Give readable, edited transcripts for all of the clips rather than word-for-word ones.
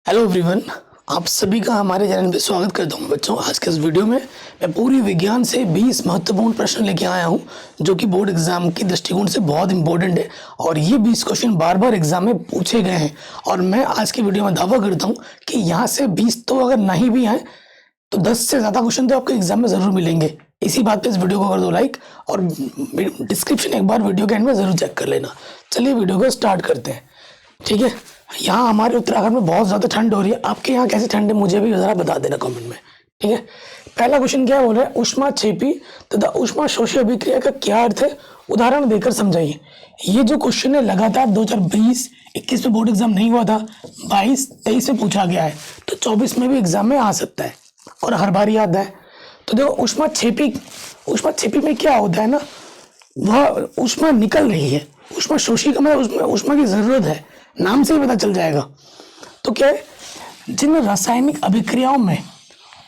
Hello everyone, आप सभी का हमारे चैनल पे स्वागत करता हूँ। बच्चों, आज के इस वीडियो में मैं पूरी विज्ञान से 20 महत्वपूर्ण प्रश्न लेके आया हूँ जो कि बोर्ड एग्जाम की दृष्टिकोण से बहुत इंपॉर्टेंट है और ये 20 क्वेश्चन बार बार एग्जाम में पूछे गए हैं। और मैं आज की वीडियो में दावा करता हूँ कि यहाँ से 20 तो अगर नहीं भी आए तो 10 से ज़्यादा क्वेश्चन तो आपके एग्जाम में ज़रूर मिलेंगे। इसी बात पे इस वीडियो को कर दो लाइक और डिस्क्रिप्शन एक बार वीडियो के एंड में ज़रूर चेक कर लेना। चलिए वीडियो को स्टार्ट करते हैं। ठीक है, यहाँ हमारे उत्तराखंड में बहुत ज़्यादा ठंड हो रही है। आपके यहाँ कैसी ठंड है मुझे भी ज़रा बता देना कमेंट में। ठीक है, पहला क्वेश्चन क्या बोल रहा है, ऊष्माक्षेपी तथा ऊष्माशोषी अभिक्रिया का क्या अर्थ है, उदाहरण देकर समझाइए। ये जो क्वेश्चन है लगातार 2020-21 में बोर्ड एग्जाम नहीं हुआ था, 22-23 में पूछा गया है, तो 24 में भी एग्जाम में आ सकता है और हर बार याद है। तो देखो ऊष्माक्षेपी में क्या होता है ना, वह ऊष्मा निकल रही है। ऊष्माशोषी का मतलब उसमें ऊष्मा की जरूरत है, नाम से ही पता चल जाएगा। तो क्या है, जिन रासायनिक अभिक्रियाओं में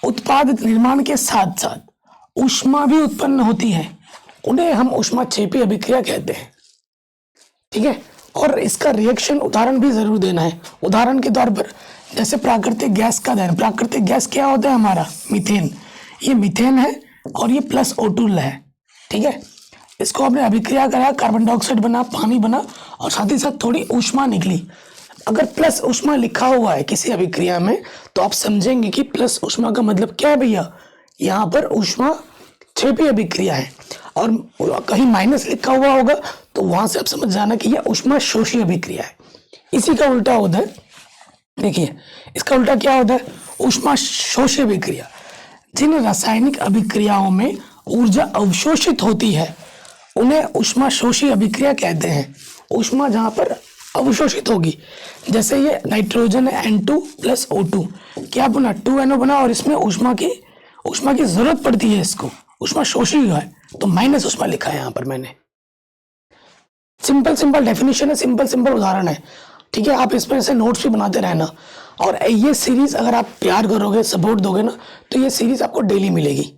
उत्पाद निर्माण के साथ साथ ऊष्मा भी उत्पन्न होती है उन्हें हम ऊष्माक्षेपी अभिक्रिया कहते हैं। ठीक है, और इसका रिएक्शन उदाहरण भी जरूर देना है। उदाहरण के तौर पर जैसे प्राकृतिक गैस का दहन, प्राकृतिक गैस क्या होता है हमारा, मीथेन। ये मीथेन है और ये प्लस O2 है। ठीक है, इसको आपने अभिक्रिया करा, कार्बन डाइऑक्साइड बना, पानी बना और साथ ही साथ थोड़ी ऊष्मा निकली। अगर प्लस ऊष्मा लिखा हुआ है किसी अभिक्रिया में तो आप समझेंगे कि प्लस ऊष्मा का मतलब क्या है भैया, यहाँ पर ऊष्माक्षेपी अभिक्रिया है। और कहीं माइनस लिखा हुआ होगा तो वहां से आप समझ जाना कि यह ऊष्माशोषी अभिक्रिया है। इसी का उल्टा होता है, देखिए इसका उल्टा क्या होता है, ऊष्माशोषी अभिक्रिया। जिन रासायनिक अभिक्रियाओं में ऊर्जा अवशोषित होती है उन्हें ऊष्माशोषी अभिक्रिया कहते हैं। ऊष्मा जहां पर अवशोषित होगी, जैसे ये नाइट्रोजन है N2 + O2, क्या बना 2NO बना और इसमें ऊष्मा की जरूरत पड़ती है, इसको ऊष्माशोषी है तो माइनस ऊष्मा लिखा है यहाँ पर मैंने। सिंपल डेफिनेशन है, सिंपल उदाहरण है। ठीक है, आप इस पर से नोट्स भी बनाते रहना और ये सीरीज अगर आप प्यार करोगे, सपोर्ट दोगे ना, तो ये सीरीज आपको डेली मिलेगी।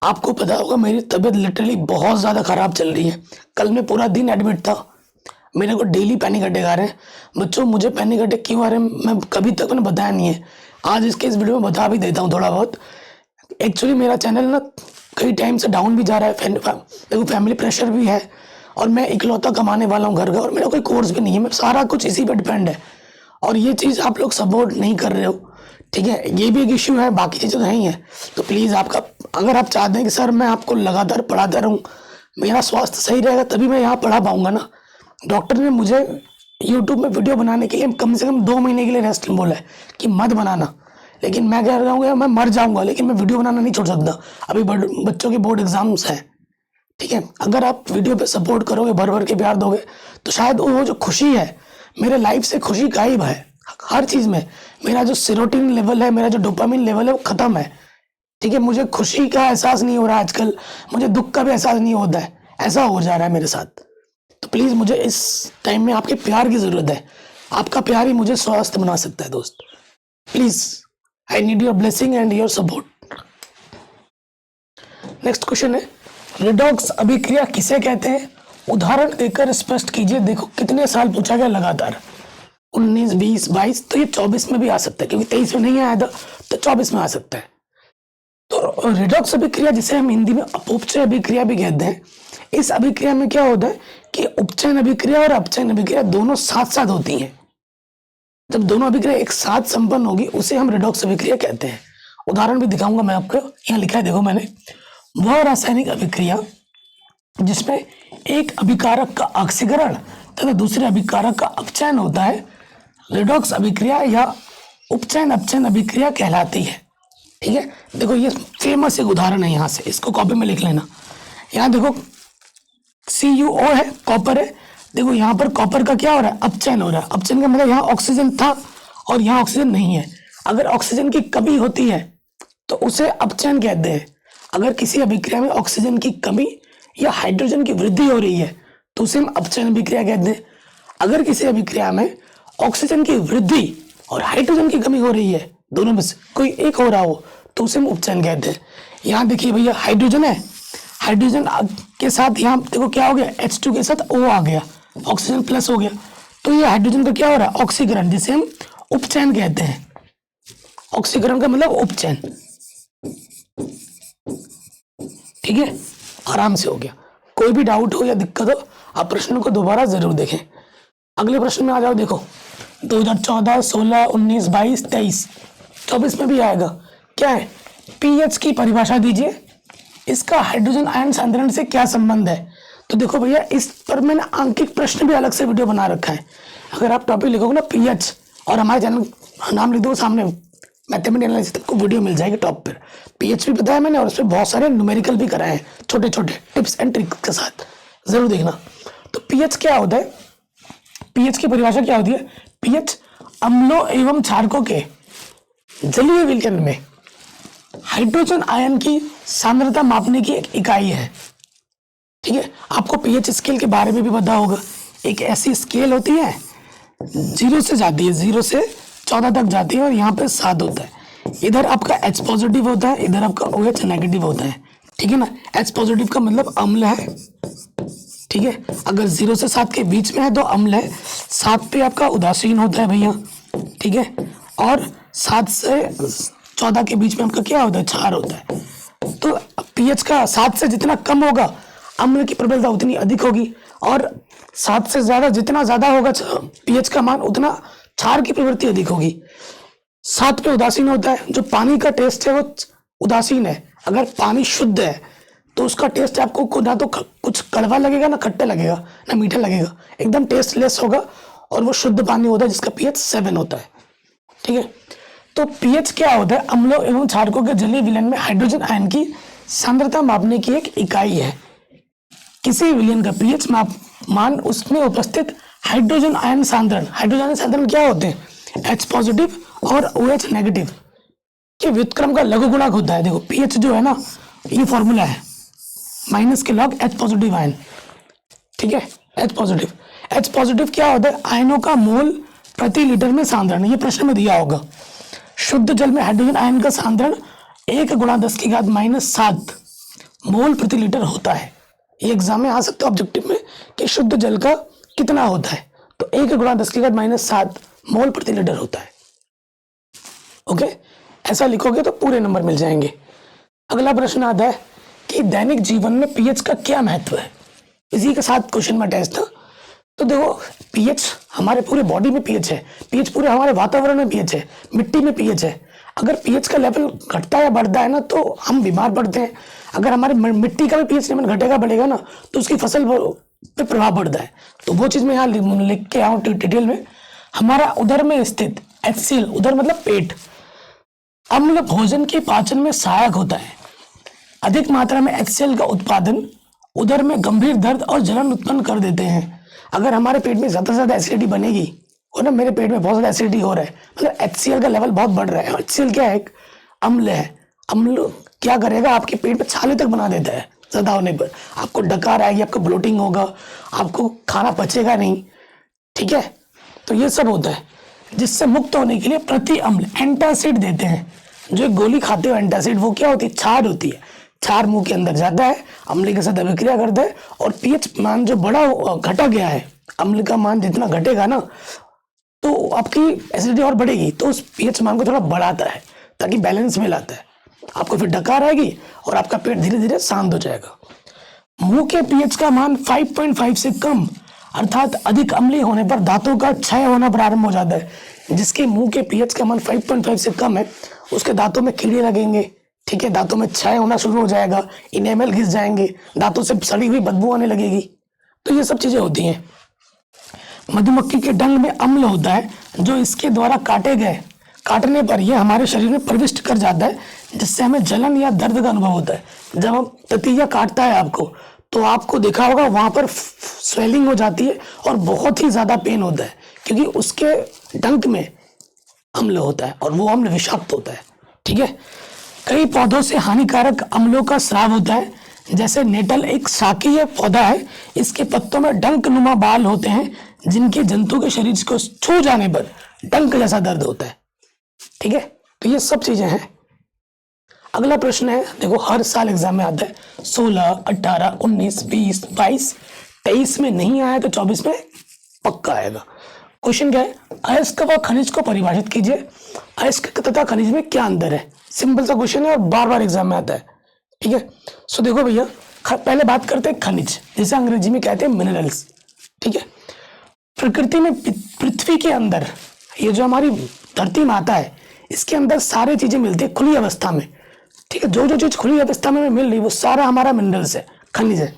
आपको पता होगा मेरी तबीयत लिटरली बहुत ज़्यादा ख़राब चल रही है। कल मैं पूरा दिन एडमिट था, मेरे को डेली पैनिक अटैक आ रहे हैं। बच्चों, मुझे पैनिक अटैक क्यों आ रहे हैं मैं कभी तक मैंने बताया नहीं है, आज इस वीडियो में बता भी देता हूँ थोड़ा बहुत। एक्चुअली मेरा चैनल ना कई टाइम से डाउन भी जा रहा है, देखो फैमिली प्रेशर भी है और मैं इकलौता कमाने वाला हूँ घर का और मेरा कोई कोर्स भी नहीं है, मैं सारा कुछ इसी पर डिपेंड है और ये चीज़ आप लोग सपोर्ट नहीं कर रहे हो। ठीक है, ये भी एक इश्यू है, बाकी चीज़ें तो नहीं है। तो प्लीज़ आपका, अगर आप चाहते हैं कि सर मैं आपको लगातार पढ़ाता रहूँ, मेरा स्वास्थ्य सही रहेगा तभी मैं यहाँ पढ़ा पाऊंगा ना। डॉक्टर ने मुझे यूट्यूब में वीडियो बनाने के लिए कम से कम 2 महीने के लिए रेस्ट बोला है कि मत बनाना, लेकिन मैं कह रहा हूँ मैं मर जाऊंगा लेकिन मैं वीडियो बनाना नहीं छोड़ सकता। अभी बच्चों के बोर्ड एग्जाम्स हैं। ठीक है, अगर आप वीडियो पे सपोर्ट करोगे, भर भर के प्यार दोगे, तो शायद वो जो खुशी है, मेरे लाइफ से खुशी गायब है हर चीज़ में। मेरा जो सेरोटोनिन लेवल है, मेरा जो डोपामिन लेवल है वो ख़त्म है। ठीक है, मुझे खुशी का एहसास नहीं हो रहा आजकल, मुझे दुख का भी एहसास नहीं होता है, ऐसा हो जा रहा है मेरे साथ। तो प्लीज़ मुझे इस टाइम में आपके प्यार की ज़रूरत है। आपका प्यार ही मुझे स्वस्थ बना सकता है दोस्त। Please, I need your blessing and your support. Next question है, रिडॉक्स अभिक्रिया किसे कहते हैं, उदाहरण देकर स्पष्ट कीजिए। देखो कितने साल पूछा गया लगातार, 19, 20, 22, तो ये 24 में भी आ सकता है क्योंकि 23 में नहीं आया था तो 24 में आ सकता है। तो रिडॉक्स अभिक्रिया, जिसे हम हिंदी में अपउपचय अभिक्रिया भी कहते हैं, इस अभिक्रिया में क्या होता है कि उपचयन अभिक्रिया और अपचयन अभिक्रिया दोनों साथ साथ होती हैं। जब दोनों अभिक्रिया एक साथ संपन्न होगी उसे हम रिडॉक्स अभिक्रिया कहते हैं। उदाहरण भी दिखाऊंगा मैं आपको, यहाँ लिखा है देखो मैंने, वह रासायनिक अभिक्रिया जिसमें एक अभिकारक का ऑक्सीकरण तथा दूसरे अभिकारक का अपचयन होता है रिडॉक्स अभिक्रिया या उपचयन अपचयन अभिक्रिया कहलाती है। ठीक है, देखो ये फेमस एक उदाहरण है, यहाँ से इसको कॉपी में लिख लेना। यहाँ देखो CuO है, कॉपर है। देखो यहाँ पर कॉपर का क्या हो रहा है, अपचयन हो रहा है। अपचयन का मतलब यहाँ ऑक्सीजन था और यहाँ ऑक्सीजन नहीं है। अगर ऑक्सीजन की कमी होती है तो उसे अपचयन कहते हैं। अगर किसी अभिक्रिया में ऑक्सीजन की कमी या हाइड्रोजन की वृद्धि हो रही है तो उसे हम अपचयन अभिक्रिया कहते हैं। अगर किसी अभिक्रिया में ऑक्सीजन की वृद्धि और हाइड्रोजन की कमी हो रही है, दोनों में से कोई एक हो रहा हो, तो उसे हम उपचयन कहते हैं। यहाँ देखिए भैया, हाइड्रोजन है, हाइड्रोजन के साथ यहाँ देखो क्या हो गया, H2 के साथ O आ गया, ऑक्सीजन प्लस हो गया, तो ये हाइड्रोजन का क्या हो रहा है, ऑक्सीकरण, जिसे हम उपचयन कहते हैं। ऑक्सीकरण का मतलब उपचयन, ठीक है, आराम से हो गया। कोई भी डाउट हो या दिक्कत हो आप प्रश्न को दोबारा जरूर देखें। अगले प्रश्न में आ जाओ। देखो 2014, 16, 19, 22, 23, 24 में भी आएगा। क्या है? पीएच की परिभाषा दीजिए, इसका हाइड्रोजन आयन सांद्रण से क्या संबंध है। तो देखो भैया, इस पर मैंने आंकिक प्रश्न भी अलग से वीडियो बना रखा है। अगर आप टॉपिक लिखोगे ना पीएच और हमारे चैनल नाम लिख दो सामने, मैथमेटिकल एनालिसिस को वीडियो मिल जाएगी टॉप पर। पीएच भी बताया मैंने और उसमें बहुत सारे न्यूमेरिकल भी कराए हैं, छोटे छोटे टिप्स एंड ट्रिक्स के साथ, जरूर देखना। तो पीएच क्या होता है? पीएच की परिभाषा क्या होती है? पीएच अम्लों एवं क्षारकों के जलीय विलयन में हाइड्रोजन आयन की सांद्रता मापने की एक इकाई है, ठीक है। आपको पीएच स्केल के बारे में भी पता होगा। एक ऐसी स्केल होती है 0 से जाती है, 0 से 14 तक जाती है और यहाँ पे 7 होता है। इधर आपका H पॉजिटिव होता है, इधर आपका OH नेगेटिव होता है, ठीक है ना। H पॉजिटिव का मतलब अम्ल है, ठीक है। अगर 0 से 7 के बीच में है तो अम्ल है। 7 पे आपका उदासीन होता है भैया, ठीक है। और 7 से 14 के बीच में आपका क्या होता है? क्षार होता है। तो पीएच का 7 से जितना कम होगा अम्ल की प्रबलता उतनी अधिक होगी, और 7 से ज्यादा जितना ज्यादा होगा पीएच का मान उतना क्षार की प्रवृत्ति अधिक होगी। 7 पे उदासीन होता है। जो पानी का टेस्ट है वो उदासीन है। अगर पानी शुद्ध है तो उसका टेस्ट आपको ना तो कुछ कड़वा लगेगा, ना खट्टा लगेगा, ना मीठा लगेगा, एकदम टेस्टलेस होगा। और वो शुद्ध पानी होता है जिसका पीएच 7 होता है, ठीक है। तो पीएच क्या होता है? अम्लों एवं क्षारकों के जलीय विलयन में हाइड्रोजन आयन की सांद्रता मापने की एक इकाई है। किसी विलयन का पीएच मान उसमें उपस्थित हाइड्रोजन आयन सांद्रण, हाइड्रोजन आयन सांद्रण क्या होते हैं? H पॉजिटिव और OH नेगेटिव के व्युत्क्रम का लघु गुणक होता है। देखो पीएच जो है ना, ये फॉर्मूला है माइनस के लॉग H पॉजिटिव आयन, ठीक है। H पॉजिटिव क्या होता है? आयनों का मोल प्रति लीटर में सांद्रण। ये प्रश्न में दिया होगा। शुद्ध जल में हाइड्रोजन आयन का सांद्रण 1 × 10⁻⁷ मोल प्रति लीटर होता है। ये एग्जाम में आ सकता है ऑब्जेक्टिव में कि शुद्ध जल का कितना होता है, तो 1 × 10⁻⁷ मोल प्रति लीटर होता है। ओके, ऐसा लिखोगे तो पूरे नंबर मिल जाएंगे। अगला प्रश्न आता है कि दैनिक जीवन में पीएच का क्या महत्व है। इसी के साथ क्वेश्चन में अटैच था। तो देखो पीएच हमारे पूरे बॉडी में पीएच है, पीएच पूरे हमारे वातावरण में पीएच है, मिट्टी में पीएच है। अगर पीएच का लेवल घटता या बढ़ता है ना तो हम बीमार पड़ते हैं। अगर हमारे मिट्टी का भी पीएच लेवल घटेगा बढ़ेगा ना तो उसकी फसल पे प्रभाव पड़ता है। तो वो चीज मैं यहाँ लिख के आऊँ डिटेल में। हमारा उदर में स्थित HCl, उदर मतलब पेट, अम्ल भोजन के पाचन में सहायक होता है। अधिक मात्रा में HCl का उत्पादन उदर में गंभीर दर्द और जलन उत्पन्न कर देते हैं। अगर हमारे पेट में ज्यादा से ज्यादा एसिडिटी बनेगी, और ना मेरे पेट में बहुत ज्यादा एसिडिटी हो रहा है, मतलब HCl का लेवल बहुत बढ़ रहा है। HCl क्या है? एक अम्ल है। अम्ल क्या करेगा? आपके पेट में छाले तक बना देता है। ज्यादा होने पर आपको डकार आएगी, आपको ब्लोटिंग होगा, आपको खाना पचेगा नहीं, ठीक है। तो ये सब होता है। जिससे मुक्त होने के लिए प्रति अम्ल एंटासिड देते हैं। जो एक गोली खाते हो एंटासिड, वो क्या होती है? क्षार होती है। क्षार मुंह के अंदर जाता है, अम्ल के साथ अभिक्रिया करता है, और पीएच मान जो घटा गया है, अम्ल का मान जितना घटेगा ना तो आपकी एसिडिटी और बढ़ेगी। तो उस पीएच मान को थोड़ा बढ़ाता है ताकि बैलेंस में लाता है। आपको फिर डकार आएगी और आपका पेट धीरे धीरे शांत हो जाएगा। मुंह के पीएच का मान 5.5 से कम अर्थात अधिक अम्लीय होने पर दांतों का क्षय होना प्रारंभ हो जाता है। जिसके मुंह के पीएच का मान 5.5 से कम है उसके दांतों में कीड़े लगेंगे, ठीक है। दांतों में क्षय होना शुरू हो जाएगा, इनेमल घिस जाएंगे, दांतों से सड़ी हुई बदबू आने लगेगी। तो ये सब चीजें होती हैं। मधुमक्खी के डंक में अम्ल होता है जो इसके द्वारा काटने पर यह हमारे शरीर में प्रविष्ट कर जाता है, जिससे हमें जलन या दर्द का अनुभव होता है। जब हम ततीजा काटता है आपको, तो आपको देखा होगा वहां पर स्वेलिंग हो जाती है और बहुत ही ज्यादा पेन होता है, क्योंकि उसके डंक में अम्ल होता है और वो अम्ल विषाक्त होता है, ठीक है। कई पौधों से हानिकारक अम्लों का स्राव होता है। जैसे नेटल एक शाकीय पौधा है, इसके पत्तों में डंक नुमा बाल होते हैं जिनके जंतु के शरीर को छू जाने पर डंक जैसा दर्द होता है, ठीक है। तो ये सब चीजें हैं। अगला प्रश्न है, देखो हर साल एग्जाम में आता है 16, 18, 19, 20, 22, 23 में नहीं आया तो 24 में पक्का आएगा। क्वेश्चन क्या है? अयस्क व खनिज को परिभाषित कीजिए। अयस्क तथा खनिज में क्या अंतर है? सिंपल सा क्वेश्चन है और बार बार एग्जाम में आता है। ठीक है, सो देखो भैया, पहले बात करते हैं खनिज, जिसे अंग्रेजी में कहते हैं मिनरल्स। ठीक है, प्रकृति में पृथ्वी के अंदर, ये जो हमारी धरती माता है, इसके अंदर सारी चीजें मिलती है खुली अवस्था में। ठीक है, जो जो चीज खुली अवस्था में मिल रही वो सारा हमारा मिनरल्स है, खनिज है।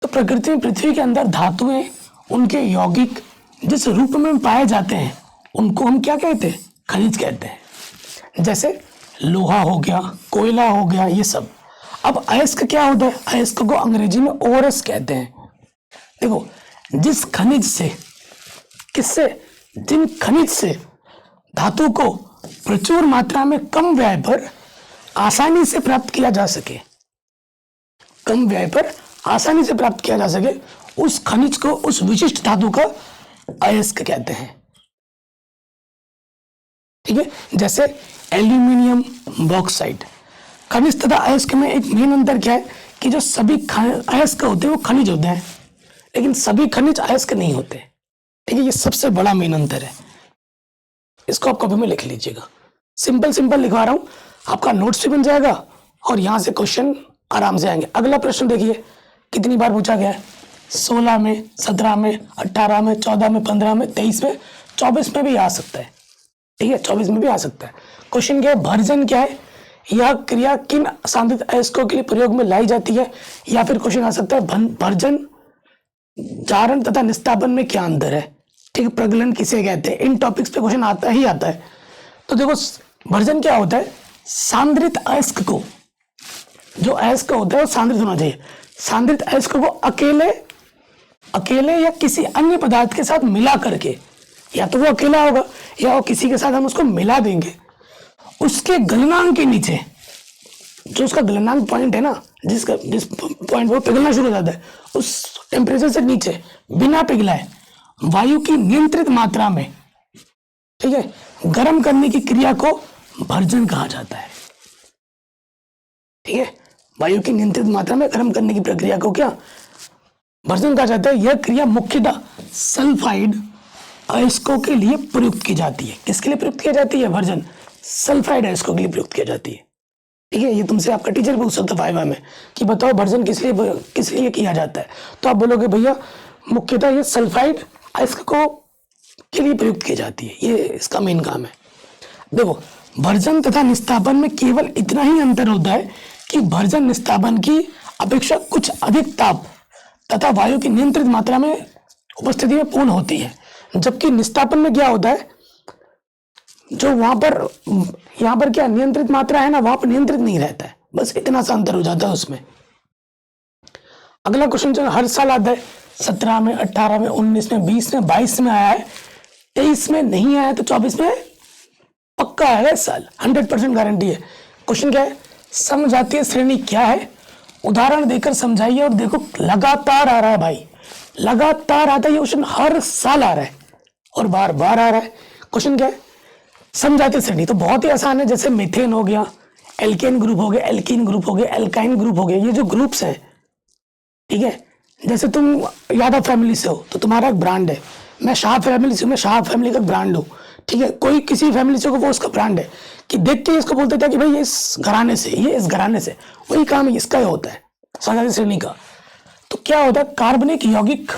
तो प्रकृति में पृथ्वी के अंदर धातुएं, उनके यौगिक जिस रूप में पाए जाते हैं उनको हम क्या कहते हैं? खनिज कहते हैं। जैसे लोहा हो गया, कोयला हो गया, ये सब। अब अयस्क क्या होता है? अयस्क को अंग्रेजी में ओरस कहते हैं। देखो, जिस खनिज से, किससे? जिन खनिज से धातु को प्रचुर मात्रा में कम व्यय पर आसानी से प्राप्त किया जा सके, कम व्यय पर आसानी से प्राप्त किया जा सके, उस खनिज को, उस विशिष्ट धातु का अयस्क कहते हैं। ठीक है, जैसे एल्यूमिनियम, बॉक्साइट। खनिज तथा अयस्क में एक मेन अंतर क्या है कि जो सभी अयस्क होते हैं वो खनिज होते हैं, लेकिन सभी खनिज अयस्क नहीं होते। ठीक है, ये सबसे बड़ा मेन अंतर है। इसको आप कॉपी में लिख लीजिएगा। सिंपल सिंपल लिखवा रहा हूं, आपका नोट्स भी बन जाएगा और यहां से क्वेश्चन आराम से आएंगे। अगला प्रश्न देखिए कितनी बार पूछा गया है? 16 में, 17 में, 18 में, 14 में, 15 में, 23 में, 24 में भी आ सकता है। ठीक है, 24 में भी आ सकता है। क्वेश्चन क्या है? भर्जन क्या है? यह क्रिया किन सांद्रित अयस्कों के लिए प्रयोग में लाई जाती है? या फिर क्वेश्चन आ सकता है भर्जन, जारण तथा निस्तापन में क्या अंतर है? ठीक है, प्रगलन किसे कहते हैं? इन टॉपिक्स पे क्वेश्चन आता ही आता है। तो देखो, भर्जन क्या होता है? सांद्रित अयस्क को, जो अयस्क होता है वो सांद्रित होना चाहिए। सांद्रित अयस्क को अकेले या किसी अन्य पदार्थ के साथ मिला करके, या तो वो अकेला होगा या वो किसी के साथ हम उसको मिला देंगे, उसके गलनांक के नीचे, जो उसका गलनांक पॉइंट है ना, जिस पॉइंट वो पिघलना शुरू हो जाता है, उस टेम्परेचर से नीचे बिना पिघलाए वायु की नियंत्रित मात्रा में, ठीक है, गर्म करने की क्रिया को भर्जन कहा जाता है। ठीक है, वायु की नियंत्रित मात्रा में गर्म करने की प्रक्रिया को क्या भर्जन कहा जाता है। यह क्रिया मुख्यतः सल्फाइड अयस्कों के लिए प्रयुक्त की जाती है। किसके लिए प्रयुक्त की जाती है? भर्जन सल्फाइड अयस्कों के लिए प्रयुक्त किया जाती है। ठीक है, ये तुमसे आपका टीचर पूछ सकता है वाइवा में कि बताओ भर्जन किस लिए किया जाता है, तो आप बोलोगे भैया मुख्यतः ये सल्फाइड अयस्क को के लिए प्रयुक्त की जाती है, ये इसका मेन काम है। देखो, भर्जन तथा निस्तापन में केवल इतना ही अंतर होता है कि भर्जन निस्तापन की अपेक्षा कुछ अधिक ताप तथा वायु की नियंत्रित मात्रा में उपस्थिति में पूर्ण होती है, जबकि निस्तापन में क्या होता है, जो वहां पर, यहाँ पर क्या नियंत्रित मात्रा है ना, वहां पर नियंत्रित नहीं रहता है। बस इतना सा अंतर हो जाता है उसमें। अगला क्वेश्चन जो हर साल आता है, 17 में, 18 में, 19 में, 20 में, 22 में आया है, 23 में नहीं आया, तो 24 में पक्का आएगा इस साल, 100% गारंटी है। क्वेश्चन क्या है? समजातीय श्रेणी क्या है? उदाहरण देकर समझाइए। और देखो, लगातार आ रहा है भाई, लगातार आता है ये क्वेश्चन, हर साल आ रहा है और बार बार आ रहा है। क्वेश्चन क्या है? समजातीय श्रेणी। तो बहुत ही आसान है, जैसे मीथेन हो गया, एल्केन ग्रुप हो गया, एल्कीन ग्रुप हो गया, एल्काइन ग्रुप हो गया, ये जो ग्रुप्स हैं, ठीक है। जैसे तुम यादव फैमिली से हो तो तुम्हारा एक ब्रांड है, मैं शाह फैमिली से हूँ, मैं शाह फैमिली का ब्रांड हूँ, ठीक है। कोई किसी फैमिली से हो वो उसका ब्रांड है, कि देख के इसको बोलते थे कि भाई ये इस घराने से, ये इस घराने से, वही काम इसका ही होता है समजातीय श्रेणी का। तो क्या होता है? कार्बनिक यौगिक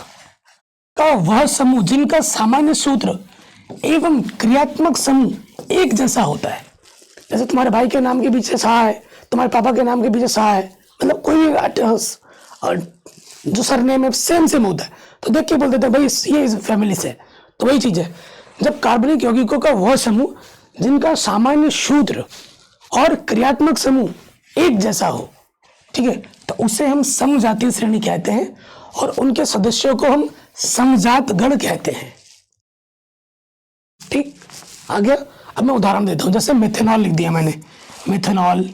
का वह समूह जिनका सामान्य सूत्र एवं क्रियात्मक समूह एक जैसा होता है। जैसे तुम्हारे भाई के नाम के पीछे शाह है, तुम्हारे पापा के नाम के पीछे शाह है, मतलब कोई भी जो सरनेम है सेम होता है, तो देख के बोलते थे भाई ये इस फैमिली से। तो वही चीज है, जब कार्बनिक यौगिकों का वह समूह जिनका सामान्य सूत्र और क्रियात्मक समूह एक जैसा हो, ठीक है, तो उसे हम समजातीय श्रेणी कहते हैं और उनके सदस्यों को हम समजात गण कहते हैं। ठीक, आ गया। अब मैं उदाहरण देता हूं, जैसे मेथेनॉल लिख दिया मैंने, मेथेनॉल,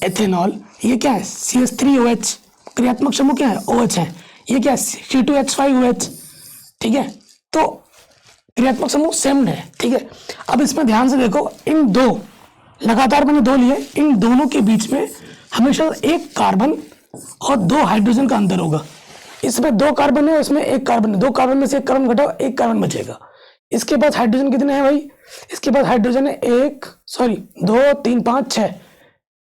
एथेनॉल, ये क्या है? CH3OH, क्रियात्मक समूह क्या है? OH है। ये क्या है? C2H5OH, ठीक है। तो क्रियात्मक समूह सेम है, ठीक है। अब इसमें ध्यान से देखो, इन दो लगातार मैंने दो लिए, इन दोनों के बीच में हमेशा एक कार्बन और दो हाइड्रोजन का अंतर होगा। इसमें दो कार्बन है, इसमें एक कार्बन है, दो कार्बन में से एक कार्बन घटाओ, एक कार्बन बचेगा। इसके पास हाइड्रोजन कितने हैं भाई? इसके पास हाइड्रोजन है 2 3 5 6।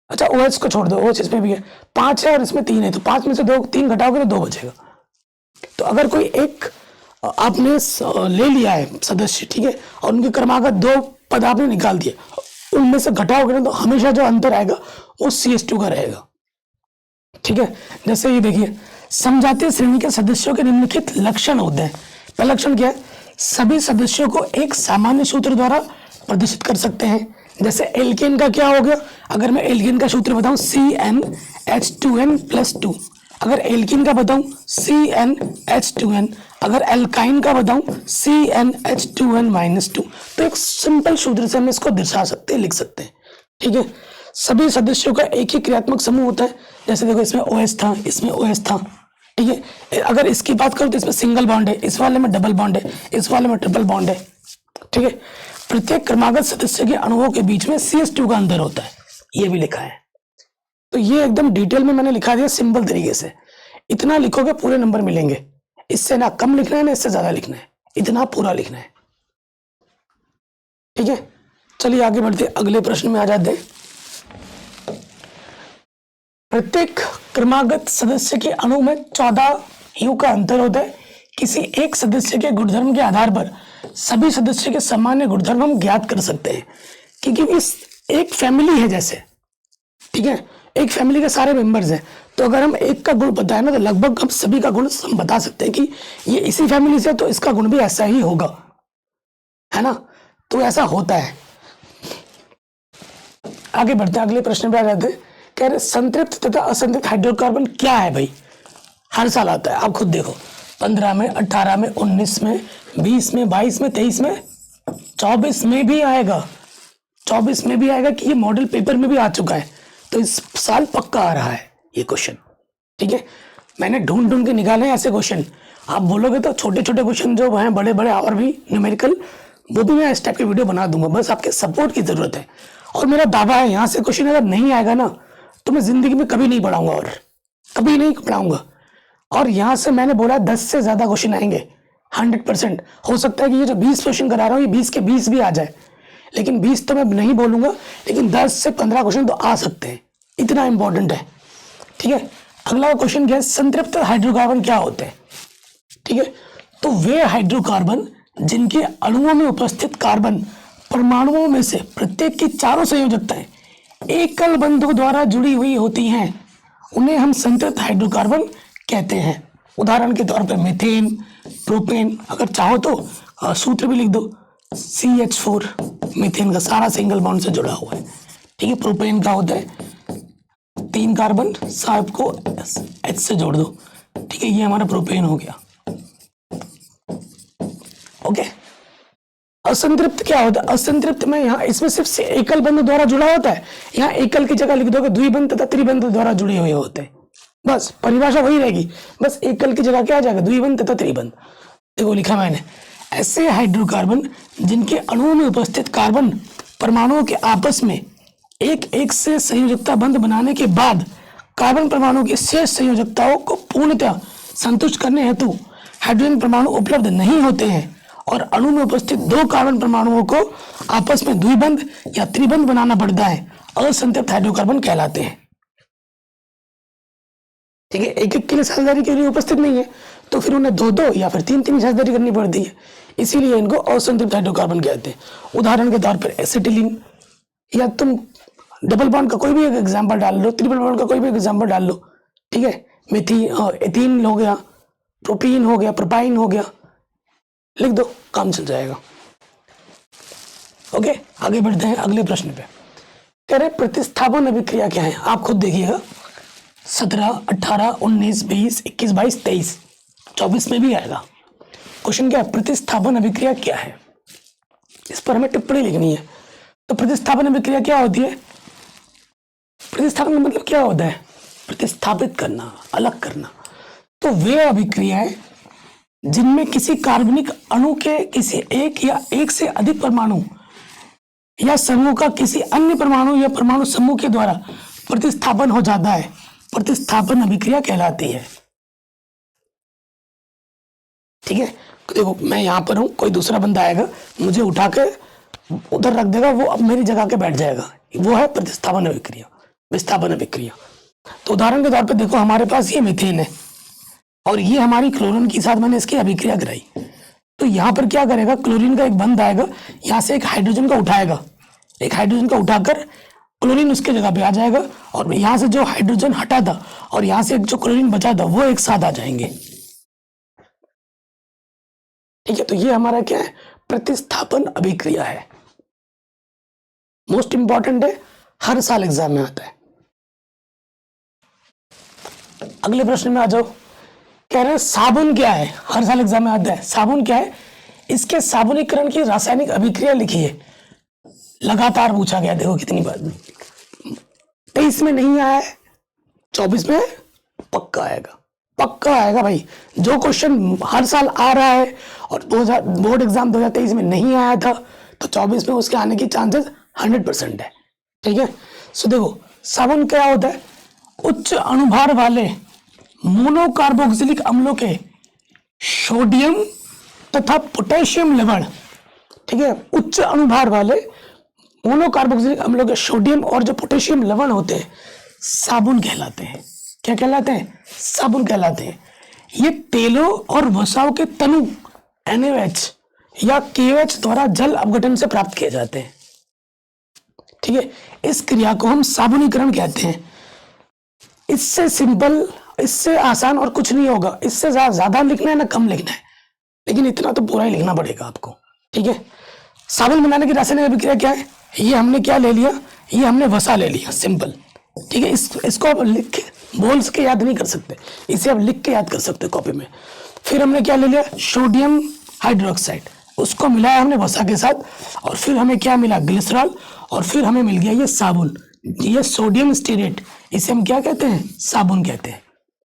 अच्छा OH को छोड़ दो, OH इसमें भी है, 5 है और इसमें 3 है, तो 5 में से 3 घटाओगे तो 2 बचेगा। तो अगर कोई एक आपने ले लिया है सदस्य, ठीक है, और उनके क्रमागत 2 पद आपने निकाल दिए, उनमें से घटाओगे ना तो हमेशा जो अंतर आएगा वो CH2 का रहेगा। ठीक है, जैसे ये देखिए, समजातीय श्रेणी के सदस्यों के निम्नलिखित लक्षण होते हैं। पहला लक्षण क्या है? सभी सदस्यों को एक सामान्य सूत्र द्वारा प्रदर्शित कर सकते हैं। जैसे एल्केन का क्या हो गया? अगर मैं एल्केन का सूत्र बताऊं CnH2n+2, अगर एल्कीन का बताऊं CnH2n, अगर एल्काइन का बताऊं CnH2n-2, तो एक सिंपल सूत्र से हम इसको दर्शा सकते हैं, लिख सकते हैं। ठीक है, सभी सदस्यों का एक ही क्रियात्मक समूह होता है। जैसे देखो, इसमें OH था, इसमें OH था, ठीक है। अगर इसकी बात करूं तो इसमें सिंगल बॉन्ड है, इस वाले में डबल बॉन्ड है, इस वाले में ट्रिपल बॉन्ड है। ठीक है, प्रत्येक क्रमागत सदस्य के अणुओं के बीच में CH2 का अंतर होता है, ये भी लिखा है। तो ये एकदम डिटेल में मैंने लिखा दिया सिंपल तरीके से। इतना लिखोगे पूरे नंबर मिलेंगे, इससे ना कम लिखना है ना इससे ज्यादा लिखना है, इतना पूरा लिखना है। ठीक है, चलिए आगे बढ़ते अगले प्रश्न में आ जाते हैं। प्रत्येक क्रमागत सदस्य के अणु में 14 U का अंतर होता है। किसी एक सदस्य के गुणधर्म के आधार पर सभी सदस्य के सामान्य गुणधर्म हम ज्ञात कर सकते हैं, क्योंकि इस एक फैमिली है जैसे, ठीक है, एक फैमिली के सारे मेंबर्स हैं, तो अगर हम एक का गुण पता है ना तो लगभग हम सभी का गुण हम बता सकते हैं कि ये इसी फैमिली से, तो इसका गुण भी ऐसा ही होगा, है ना। तो ऐसा होता है। आगे बढ़ते हैं, अगले प्रश्न पे आ जाते हैं। कह रहे संतृप्त तथा असंतृप्त हाइड्रोकार्बन क्या है भाई? हर साल आता है, आप खुद देखो, 15 में, 18 में, 19 में, 20 में, 22 में, 23 में, 24 में भी आएगा, 24 में भी आएगा, कि ये मॉडल पेपर में भी आ चुका है, तो इस साल पक्का आ रहा है ये क्वेश्चन। ठीक है, मैंने ढूंढ ढूंढ के निकाले हैं ऐसे क्वेश्चन। आप बोलोगे तो छोटे छोटे क्वेश्चन जो हैं, बड़े बड़े और भी न्यूमेरिकल, वो भी मैं इस टाइप की वीडियो बना दूंगा, बस आपके सपोर्ट की जरूरत है। और मेरा दावा है, यहाँ से क्वेश्चन अगर नहीं आएगा ना तो मैं जिंदगी में कभी नहीं पढ़ाऊंगा, और कभी नहीं पढ़ाऊंगा। और यहाँ से मैंने बोला 10 से ज्यादा क्वेश्चन आएंगे 100%। हो सकता है कि ये जो 20 क्वेश्चन करा रहा हूँ ये 20 के 20 भी आ जाए, लेकिन 20 तो मैं नहीं बोलूंगा, लेकिन 10 से 15 क्वेश्चन तो आ सकते हैं, इतना इंपॉर्टेंट है। ठीक है, अगला क्वेश्चन क्या है? संतृप्त हाइड्रोकार्बन क्या होते हैं? ठीक है, तो वे हाइड्रोकार्बन जिनके अणुओं में उपस्थित कार्बन परमाणुओं में से प्रत्येक की चारों संयोजकताएं एकल बंधों द्वारा जुड़ी हुई होती हैं, उन्हें हम संतृप्त हाइड्रोकार्बन कहते हैं। उदाहरण के तौर पर मीथेन, प्रोपेन, अगर चाहो तो सूत्र भी लिख दो, CH4, मीथेन का सारा सिंगल बॉन्ड से जुड़ा हुआ है। ठीक है, प्रोपेन का होता है 3 कार्बन, साहब को H से जोड़ दो। ठीक है, ये हमारा प्रोपेन हो गया। ओके, असंतृप्त क्या होता है? असंतृप्त में यहाँ इसमें सिर्फ एकल बंध द्वारा जुड़ा होता है, यहाँ एकल की जगह लिख दोगे द्विबंध तथा त्रिबंध द्वारा जुड़े हुए होते हैं, बस परिभाषा वही रहेगी, बस एकल की जगह क्या आ जाएगा? द्विबंध तथा त्रिबंध। देखो लिखा मैंने, ऐसे हाइड्रोकार्बन जिनके अणुओं में उपस्थित कार्बन परमाणुओं के आपस में एक से संयोजकता बंध बनाने के बाद कार्बन परमाणु की शेष संयोजकताओं को पूर्णतः संतुष्ट करने हेतु हाइड्रोजन परमाणु उपलब्ध नहीं होते हैं, और अणु में उपस्थित 2 कार्बन परमाणुओं को आपस में द्विबंध या त्रिबंध बनाना पड़ता है, असंतृप्त हाइड्रोकार्बन कहलाते हैं। ठीक है, एक के लिए साझेदारी के लिए उपस्थित नहीं है, तो फिर उन्हें 2-2 या फिर 3-3 साझेदारी करनी पड़ती है, इसीलिए इनको असंतृप्त हाइड्रोकार्बन कहते हैं। उदाहरण के तौर पर एसिटिलीन, या तुम डबल बॉन्ड का कोई भी एक एग्जांपल डाल लो, ट्रिपल बॉन्ड का कोई भी एग्जांपल डाल लो। ठीक है, एथीन हो गया, प्रोपीन हो गया, प्रोपाइन हो गया, लिख दो, काम चल जाएगा। ओके, आगे बढ़ते हैं अगले प्रश्न पे। कह रहे प्रतिस्थापन अभिक्रिया क्या है? आप खुद देखिएगा, 17, 18, 19, 20, 21, 22, 23, 24 में भी आएगा। क्वेश्चन क्या है? प्रतिस्थापन अभिक्रिया क्या है? इस पर हमें टिप्पणी लिखनी है। तो प्रतिस्थापन अभिक्रिया क्या होती है? प्रतिस्थापन का मतलब क्या होता है? प्रतिस्थापित करना, अलग करना। तो वे अभिक्रियाएं जिनमें किसी कार्बनिक अणु के किसी एक या एक से अधिक परमाणु या समूह का किसी अन्य परमाणु या परमाणु समूह के द्वारा प्रतिस्थापन हो जाता है, प्रतिस्थापन अभिक्रिया कहलाती है। ठीक है, देखो मैं यहाँ पर हूँ, कोई दूसरा बंदा आएगा मुझे उठा के उधर रख देगा, वो अब मेरी जगह के बैठ जाएगा, वो है प्रतिस्थापन अभिक्रिया, विस्थापन अभिक्रिया। तो उदाहरण के तौर पे देखो हमारे पास ये मीथेन है और ये हमारी क्लोरीन के साथ मैंने इसकी अभिक्रिया कराई। तो यहाँ पर क्या करेगा, क्लोरीन का एक बंद आएगा, यहाँ से एक हाइड्रोजन का उठाएगा, एक हाइड्रोजन का उठाकर क्लोरीन उसके जगह पे आ जाएगा और यहाँ से जो हाइड्रोजन हटा था और यहाँ से जो क्लोरीन बचा था वो एक साथ आ जाएंगे। ठीक है, तो ये हमारा क्या है, प्रतिस्थापन अभिक्रिया है। मोस्ट इंपॉर्टेंट है, हर साल एग्जाम में आता है। अगले प्रश्न में आ जाओ, कह रहे हैं साबुन क्या है, हर साल एग्जाम में आता है। साबुन क्या है, इसके साबुनीकरण की रासायनिक अभिक्रिया लिखिए। लगातार पूछा गया, देखो कितनी बार, 23 में नहीं आया है, 24 में पक्का आएगा, पक्का आएगा भाई। जो क्वेश्चन हर साल आ रहा है और बोर्ड एग्जाम 2023 में नहीं आया था तो 24 में उसके आने की चांसेस 100% है। ठीक है, सो देखो साबुन क्या होता है, उच्च अणुभार वाले मोनोकार्बोक्सिलिक अम्लों के सोडियम तथा पोटेशियम लवण, ठीक है, उच्च अणुभार वाले मोनोकार्बोक्सिलिक अम्लों के सोडियम और जो पोटेशियम लवण होते हैं साबुन कहलाते हैं। क्या कहलाते हैं, साबुन कहलाते हैं। ये तेलों और वसाओं के तनु NaOH या KOH द्वारा जल अपघटन से प्राप्त किए जाते हैं। ठीक है, इस क्रिया को हम साबुनीकरण कहते हैं। इससे सिंपल, इससे आसान और कुछ नहीं होगा। इससे ज्यादा लिखना है ना कम लिखना है, लेकिन इतना तो पूरा ही लिखना पड़ेगा आपको। ठीक है, साबुन बनाने की रासायनिक अभिक्रिया क्या है, ये हमने क्या ले लिया, ये हमने वसा ले लिया, सिंपल। ठीक है, इसको आप लिख के बोल के याद नहीं कर सकते, इसे आप लिख के याद कर सकते कॉपी में। फिर हमने क्या ले लिया, सोडियम हाइड्रोक्साइड, उसको मिलाया हमने वसा के साथ, और फिर हमें क्या मिला, ग्लिसरॉल, और फिर हमें मिल गया ये साबुन, ये सोडियम स्टीरेट, इसे हम क्या कहते हैं, साबुन कहते हैं।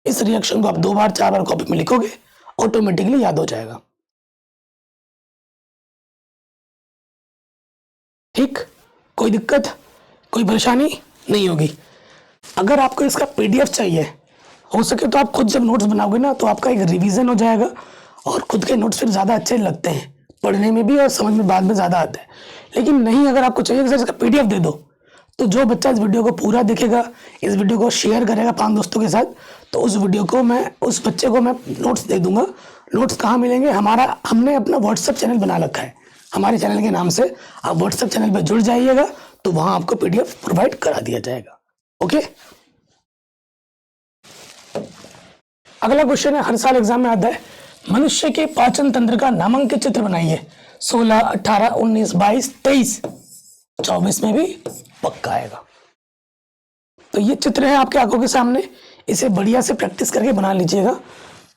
इस रिएक्शन को आप 2 बार 4 बार कॉपी में लिखोगे, ऑटोमेटिकली याद हो जाएगा। ठीक, कोई दिक्कत, कोई परेशानी नहीं होगी। अगर आपको इसका PDF चाहिए, हो सके तो आप खुद जब नोट्स बनाओगे ना तो आपका एक रिवीजन हो जाएगा और खुद के नोट्स फिर ज़्यादा अच्छे लगते हैं पढ़ने में भी और समझ में बाद में ज़्यादा आता है। लेकिन नहीं, अगर आपको चाहिए कि इसका PDF दे दो, तो जो बच्चा इस वीडियो को पूरा देखेगा, इस वीडियो को शेयर करेगा 5 दोस्तों के साथ, तो उस वीडियो को उस बच्चे को मैं नोट्स दे दूंगा। नोट्स कहाँ मिलेंगे, हमने अपना व्हाट्सएप चैनल बना रखा है, हमारे चैनल के नाम से। आप व्हाट्सएप चैनल पर जुड़ जाइएगा तो वहां आपको PDF प्रोवाइड करा दिया जाएगा। ओके, अगला क्वेश्चन है, हर साल एग्जाम में आता है, मनुष्य के पाचन तंत्र का नामांकित चित्र बनाइए। 16, 18, 19, 22, 23, 24 में भी पक्का आएगा। तो ये चित्र है आपके आंखों के सामने, इसे बढ़िया से प्रैक्टिस करके बना लीजिएगा।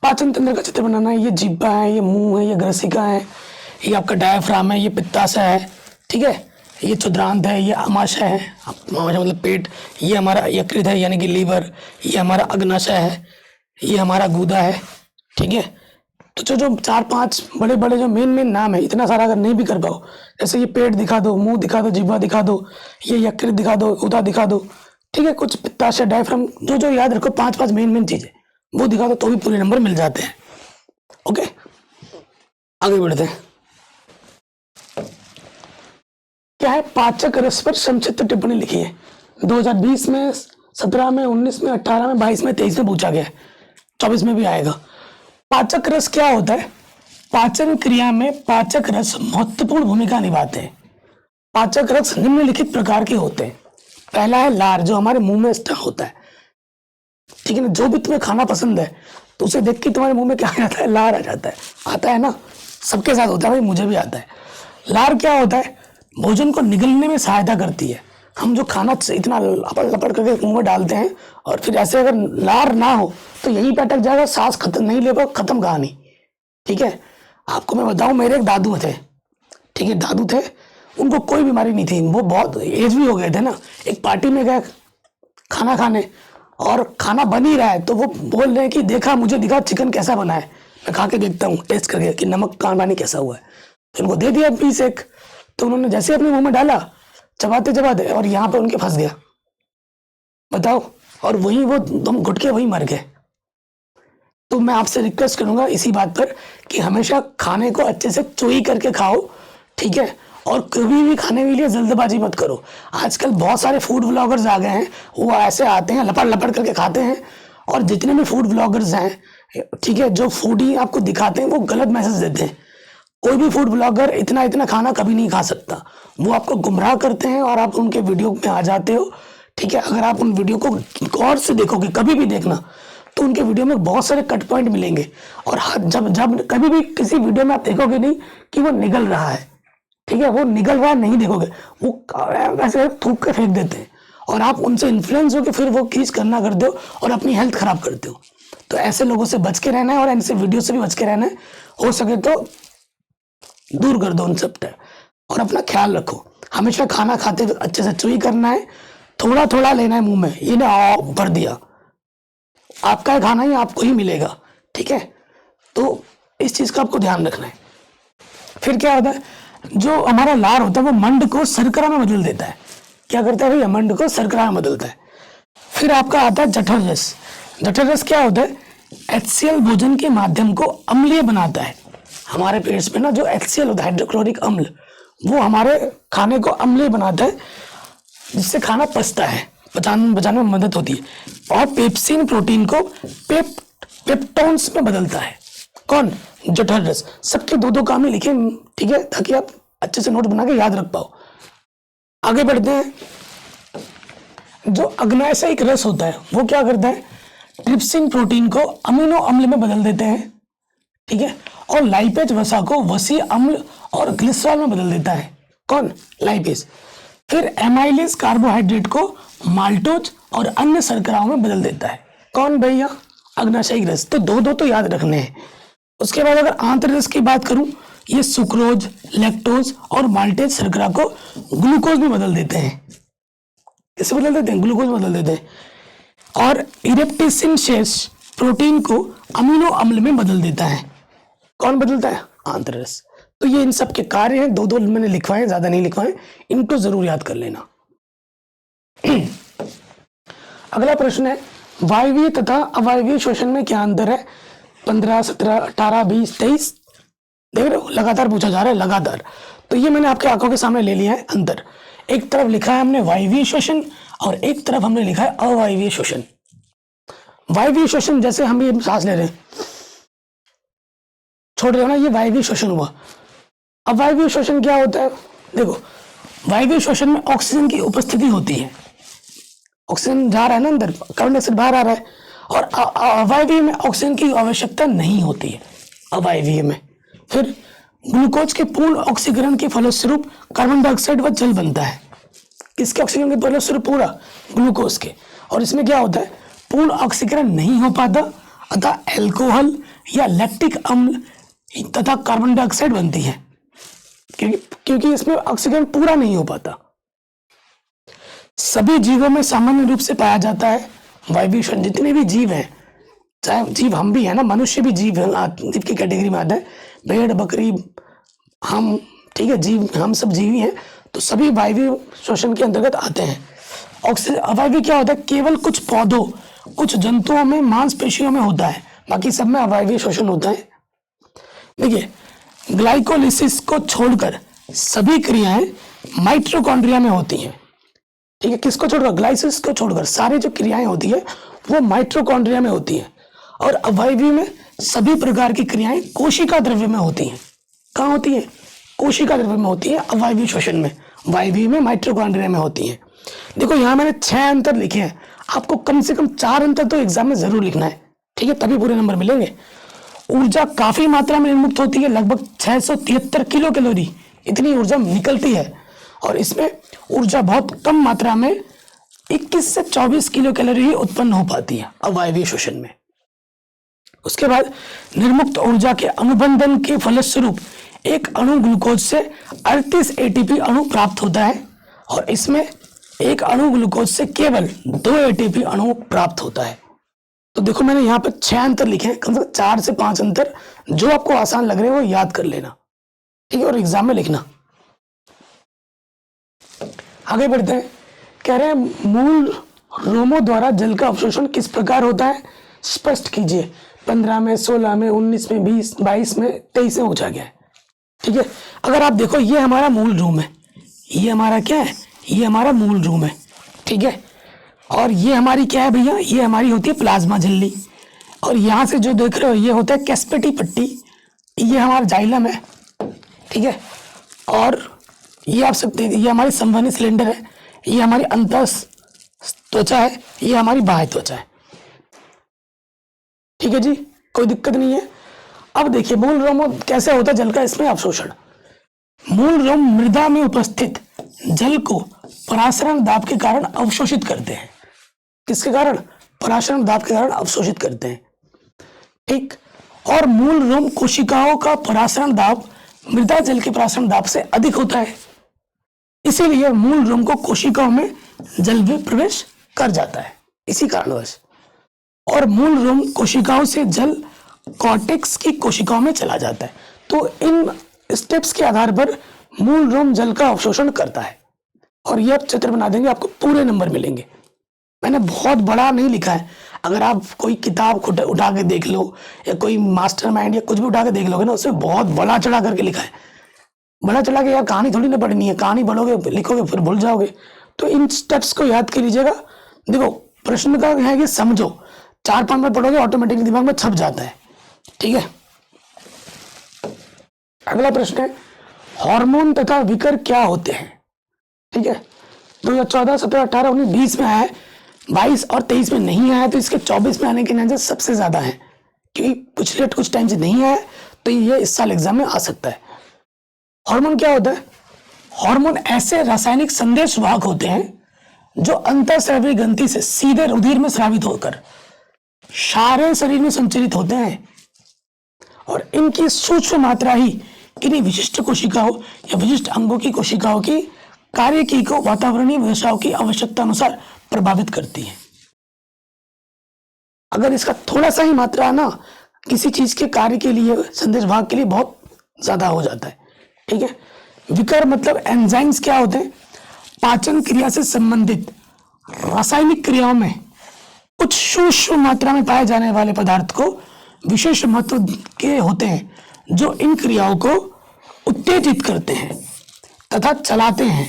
पाचन तंत्र का चित्र बनाना है, ये जीवा है, ये मुंह है, ये ग्रसिका है, ये आपका डायफ्राम है, ये पित्ताशय है, ठीक है, ये क्षुद्रांत है, ये अमाशय है, अमाशय मतलब पेट, ये हमारा यकृत है यानी कि लीवर, ये हमारा अग्नाशय है, ये हमारा गूदा है। ठीक है, तो जो 4-5 बड़े बड़े जो मेन नाम है, इतना सारा अगर नहीं भी कर पाओ, जैसे ये पेट दिखा दो, मुंह दिखा दो, जीवा दिखा दो, ये यकृत दिखा दो, गूदा दिखा दो, ठीक है, कुछ पित्ताशय, डायफ्राम, जो याद रखो 5-5 मेन चीजें वो दिखा दो तो भी पूरे नंबर मिल जाते हैं। ओके, आगे बढ़ते हैं। क्या है, पाचक रस पर संक्षिप्त टिप्पणी लिखी है। 2020 में, 17 में, 19 में, 18 में, 22 में, 23 में पूछा गया है, 24 में भी आएगा। पाचक रस क्या होता है, पाचन क्रिया में पाचक रस महत्वपूर्ण भूमिका निभाते हैं। पाचक रस निम्नलिखित प्रकार के होते हैं। पहला है लार, जो हमारे मुंह में स्टक होता है। ठीक है ना, जो भी तुम्हें खाना पसंद है तो उसे देख के तुम्हारे मुंह में क्या आ जाता है, लार आ जाता है, आता है ना, सबके साथ होता है भाई, मुझे भी आता है। लार क्या होता है, भोजन को निगलने में सहायता करती है। हम जो खाना इतना लपड़ लपड़ करके मुंह में डालते हैं और फिर ऐसे अगर लार ना हो तो यहीं पे अटक जाएगा, सांस खत्म नहीं ले पाओ, खत्म कहानी। ठीक है, आपको मैं बताऊं, मेरे एक दादू थे, ठीक है, दादू थे, उनको कोई बीमारी नहीं थी, वो बहुत एज भी हो गए थे ना। एक पार्टी में गए खाना खाने और खाना बन ही रहा है तो वो बोल रहे हैं कि देखा, मुझे दिखा चिकन कैसा बना है, मैं खा के देखता हूँ टेस्ट करके कि नमक पानी कैसा हुआ है। तो उनको दे दिया पीस एक, तो उन्होंने जैसे अपने मुंह में डाला, चबाते चबाते, और यहाँ पे उनके फंस गया, बताओ, और वहीं वो दम घुट के वहीं मर गए। तो मैं आपसे रिक्वेस्ट करूंगा इसी बात पर कि हमेशा खाने को अच्छे से चोई करके खाओ, ठीक है। और कभी भी खाने के लिए जल्दबाजी मत करो। आजकल बहुत सारे फूड व्लॉगर्स आ गए हैं, वो ऐसे आते हैं लपड़ लपड़ करके खाते हैं। और जितने भी फूड व्लॉगर्स हैं, ठीक है, जो फूडी आपको दिखाते हैं वो गलत मैसेज देते हैं। कोई भी फूड ब्लॉगर इतना इतना खाना कभी नहीं खा सकता। वो आपको गुमराह करते हैं और आप उनके वीडियो में आ जाते हो, ठीक है। अगर आप उन वीडियो को गौर से देखोगे, कभी भी देखना, तो उनके वीडियो में बहुत सारे कट पॉइंट मिलेंगे। और जब जब कभी भी किसी वीडियो में आप देखोगे नहीं कि वो निगल रहा है, ठीक है, वो निगल रहा नहीं देखोगे, वो ऐसे थूक के फेंक देते हैं और आप उनसे इन्फ्लुएंस होकर फिर वो चीज़ करना करते हो और अपनी हेल्थ खराब करते हो। तो ऐसे लोगों से बच के रहना है और ऐसे वीडियो से भी बच के रहना है। हो सके तो दूर कर दो उन सब से और अपना ख्याल रखो। हमेशा खाना खाते हुए अच्छे से चुई करना है, थोड़ा थोड़ा लेना है मुंह में, ये ना भर दिया। आपका खाना ही आपको ही मिलेगा, ठीक है। तो इस चीज़ का आपको ध्यान रखना है। फिर क्या होता है, जो हमारा लार होता है वो मंड को शर्करा में बदल देता है। क्या करता है भैया, मंड को शर्करा में बदलता है। फिर आपका आता है जठर रस। जठर रस क्या होता है, HCl भोजन के माध्यम को अम्लीय बनाता है। हमारे पेट में ना जो HCl होता है, हाइड्रोक्लोरिक अम्ल, वो हमारे खाने को अम्लीय बनाता है, जिससे खाना पचता है, बचाने में मदद होती है। और पेप्सिन प्रोटीन को पेप्टोन्स में बदलता है। कौन, जठर रस। सबके दो दो काम ही लिखे, ठीक है, ताकि आप अच्छे से नोट बना के याद रख पाओ। आगे बढ़ते हैं। जो अग्नाशयिक रस होता है वो क्या करता है, ट्रिप्सिन प्रोटीन को अमीनो अम्ल में बदल देते हैं, ठीक है। और लाइपेज वसा को वसीय अम्ल और ग्लिसरॉल में बदल देता है। कौन, लाइपेज। फिर एमाइलेज कार्बोहाइड्रेट को माल्टोज और अन्य शर्कराओं में बदल देता है। कौन भैया, अग्नाशयिक रस। तो दो दो तो याद रखने हैं। उसके बाद अगर आंतर रस की बात करूं, ये सुक्रोज, लैक्टोज और माल्टेज शर्करा को ग्लूकोज में बदल देते हैं। किसे बदल देते हैं, ग्लूकोज में बदल देते हैं। और इरेप्टिसिन शेष प्रोटीन को अमीनो अम्ल में बदल देता है। कौन बदलता है, आंतर रस। तो ये इन सब के कार्य हैं, दो दो मैंने लिखवाए, ज्यादा नहीं लिखवाए, इनको जरूर याद कर लेना। अगला प्रश्न है, वायवीय तथा अवायवीय शोषण में क्या अंतर है। 15, 17, 18, 20, 23, देख रहे हो, लगातार पूछा जा रहा है, लगातार। तो ये मैंने आपके आंखों के सामने ले लिया है अंतर। एक तरफ लिखा है हमने वायवीय शोषण और एक तरफ हमने लिखा है अवायवीय शोषण। वायवीय शोषण, जैसे हम ये सांस ले रहे हैं, छोड़ रहे हो ना, ये वायवीय शोषण हुआ। अवायवीय शोषण क्या होता है, देखो, वायवीय शोषण में ऑक्सीजन की उपस्थिति होती है। ऑक्सीजन जा रहा है ना अंदर, कार्बन डाइऑक्साइड बाहर आ रहा है। और अवायवीय में ऑक्सीजन की आवश्यकता नहीं होती है, अवायवीय में। फिर ग्लूकोज के पूर्ण ऑक्सीकरण के फलस्वरूप कार्बन डाइऑक्साइड व जल बनता है। किसके ऑक्सीकरण के फलस्वरूप, पूरा ग्लूकोज के। और इसमें क्या होता है, पूर्ण ऑक्सीकरण नहीं हो पाता, अतः एल्कोहल या लैक्टिक अम्ल तथा कार्बन डाइऑक्साइड बनती है, क्योंकि इसमें ऑक्सीकरण पूरा नहीं हो पाता। सभी जीवों में सामान्य रूप से पाया जाता है वायवीय शोषण। जितने भी जीव हैं, चाहे जीव हम भी है ना, मनुष्य भी जीव की कैटेगरी में आता है, भेड़ बकरी हम, ठीक है, जीव, हम सब जीवी हैं। तो सभी वायवीय शोषण के अंतर्गत आते हैं। ऑक्सीजन अवायवीय क्या होता है, केवल कुछ पौधों, कुछ जंतुओं में, मांसपेशियों में होता है, बाकी सब में अवायवीय शोषण होता है। देखिए, ग्लाइकोलिसिस को छोड़कर सभी क्रियाएं माइटोकॉन्ड्रिया में होती हैं, ठीक है। किसको छोड़कर, ग्लाइसिस को छोड़कर सारी जो क्रियाएं होती है वो माइटोकॉन्ड्रिया में होती है। और अवायवीय में सभी प्रकार की क्रियाएं कोशिका द्रव्य में होती हैं। कहाँ होती है, कोशिका द्रव्य में होती है अवायवीय शोषण में। वायवीय में माइटोकॉन्ड्रिया में होती है। देखो, यहाँ मैंने 6 अंतर लिखे हैं, आपको कम से कम 4 अंतर तो एग्जाम में जरूर लिखना है, ठीक है, तभी पूरे नंबर मिलेंगे। ऊर्जा काफी मात्रा में निर्मुक्त होती है, लगभग 673 किलो कैलोरी, इतनी ऊर्जा निकलती है। और इसमें ऊर्जा बहुत कम मात्रा में 21 से 24 किलो कैलोरी ही उत्पन्न हो पाती है अवायवीय शोषण में। उसके बाद निर्मुक्त ऊर्जा के अनुबंधन के फलस्वरूप एक अणु ग्लूकोज से 38 एटीपी अणु प्राप्त होता है। और इसमें एक अणु ग्लूकोज से केवल 2 एटीपी अणु प्राप्त होता है। तो देखो, मैंने यहाँ पे 6 अंतर लिखे हैं, कम से कम 4 से 5 अंतर जो आपको आसान लग रहे हैं वो याद कर लेना, ठीक है, और एग्जाम में लिखना। आगे बढ़ते हैं। कह रहे हैं, मूल रोमों द्वारा जल का अवशोषण किस प्रकार होता है, स्पष्ट कीजिए। 15 में, 16 में, 19 में, 20, 22 में, 23 में पूछा गया है। ठीक है, अगर आप देखो ये हमारा मूल रूम है, ये हमारा क्या है, ये हमारा मूल रूम है। ठीक है, और ये हमारी क्या है भैया, ये हमारी होती है प्लाज्मा झिल्ली। और यहाँ से जो देख रहे हो ये होता है कैस्पेटी पट्टी, ये हमारा जाइलम है। ठीक है, और ये आप सकते ये हमारी संवहनी सिलेंडर है, ये हमारी अंतस त्वचा है, ये हमारी बाह्य त्वचा है। ठीक है जी, कोई दिक्कत नहीं है। अब देखिए मूल रोम कैसे होता है जल का इसमें अवशोषण। मूल रोम मृदा में उपस्थित जल को परासरण दाब के कारण अवशोषित करते हैं। किसके कारण? परासरण दाब के कारण अवशोषित करते हैं। ठीक, और मूल रोम कोशिकाओं का परासरण दाब मृदा जल के परासरण दाब से अधिक होता है, इसीलिए मूल रोम को कोशिकाओं में जल भी प्रवेश कर जाता है इसी कारणवश। और मूल रोम कोशिकाओं से जल कॉर्टेक्स की कोशिकाओं में चला जाता है। तो इन स्टेप्स के आधार पर मूल रोम जल का अवशोषण करता है। और यह चित्र बना देंगे, आपको पूरे नंबर मिलेंगे। मैंने बहुत बड़ा नहीं लिखा है, अगर आप कोई किताब उठा के देख लो या कोई मास्टरमाइंड या कुछ भी उठा के देख लोगे ना, उसमें बहुत बड़ा चढ़ा करके लिखा है। बड़ा चढ़ा के यार कहानी थोड़ी ना पढ़नी है, कहानी पढ़ोगे लिखोगे फिर भूल जाओगे। तो इन स्टेप्स को याद कर लीजिएगा। देखो प्रश्न का है कि समझो, 4-5 बार पढ़ोगे ऑटोमेटिकली दिमाग में छप जाता है। ठीक है, अगला प्रश्न है हार्मोन तथा विकर क्या होते हैं। ठीक है, 2014, 17, 18, 19, 20 में आया है, 22 और 23 में नहीं आया, तो इसके 24 में आने के चांसेस सबसे ज्यादा है, क्योंकि पिछले कुछ टाइम से नहीं आया तो ये इस साल एग्जाम में आ सकता है। हार्मोन क्या होता है? हार्मोन ऐसे रासायनिक संदेश वाहक होते हैं जो अंतःस्रावी ग्रंथि से सीधे रुधिर में स्रावित होकर सारे शरीर में संचरित होते हैं, और इनकी सूक्ष्म मात्रा ही किन्हीं विशिष्ट कोशिकाओं या विशिष्ट अंगों की कोशिकाओं की कार्यकी को वातावरणीय व्यवसायों की आवश्यकता अनुसार प्रभावित करती है। अगर इसका थोड़ा सा ही मात्रा ना किसी चीज के कार्य के लिए, संदेश भाग के लिए बहुत ज्यादा हो जाता है। ठीक है, विकर मतलब एंजाइम्स क्या होते हैं? पाचन क्रिया से संबंधित रासायनिक क्रियाओं में कुछ सूक्ष्म मात्रा में पाए जाने वाले पदार्थ को विशेष महत्व के होते हैं, जो इन क्रियाओं को उत्तेजित करते हैं तथा चलाते हैं।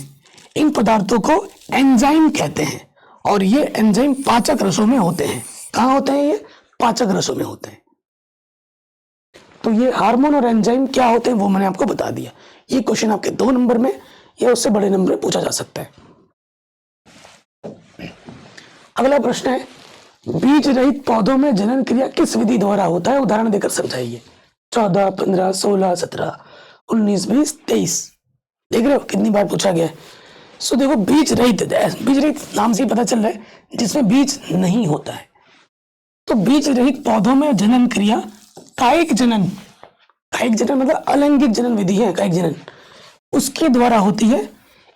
इन पदार्थों को एंजाइम कहते हैं, और ये एंजाइम पाचक रसों में होते हैं। कहाँ होते हैं? ये पाचक रसों में होते हैं। तो ये हार्मोन और एंजाइम क्या होते हैं वो मैंने आपको बता दिया। ये क्वेश्चन आपके 2 नंबर में या उससे बड़े नंबर में पूछा जा सकता है। अगला प्रश्न है बीज रहित पौधों में जनन क्रिया किस विधि द्वारा होता है? उदाहरण देकर समझाइए। 14, 15, 16, 17, 19, 20, 23। देख रहे हो कितनी बार पूछा गया है। सो देखो बीज रहित नाम से ही पता चल रहा है जिसमें बीज नहीं होता है। तो बीज रहित पौधों में जनन क्रिया कायिक जनन मतलब अलैंगिक जनन विधि है, कायिक जनन उसके द्वारा होती है।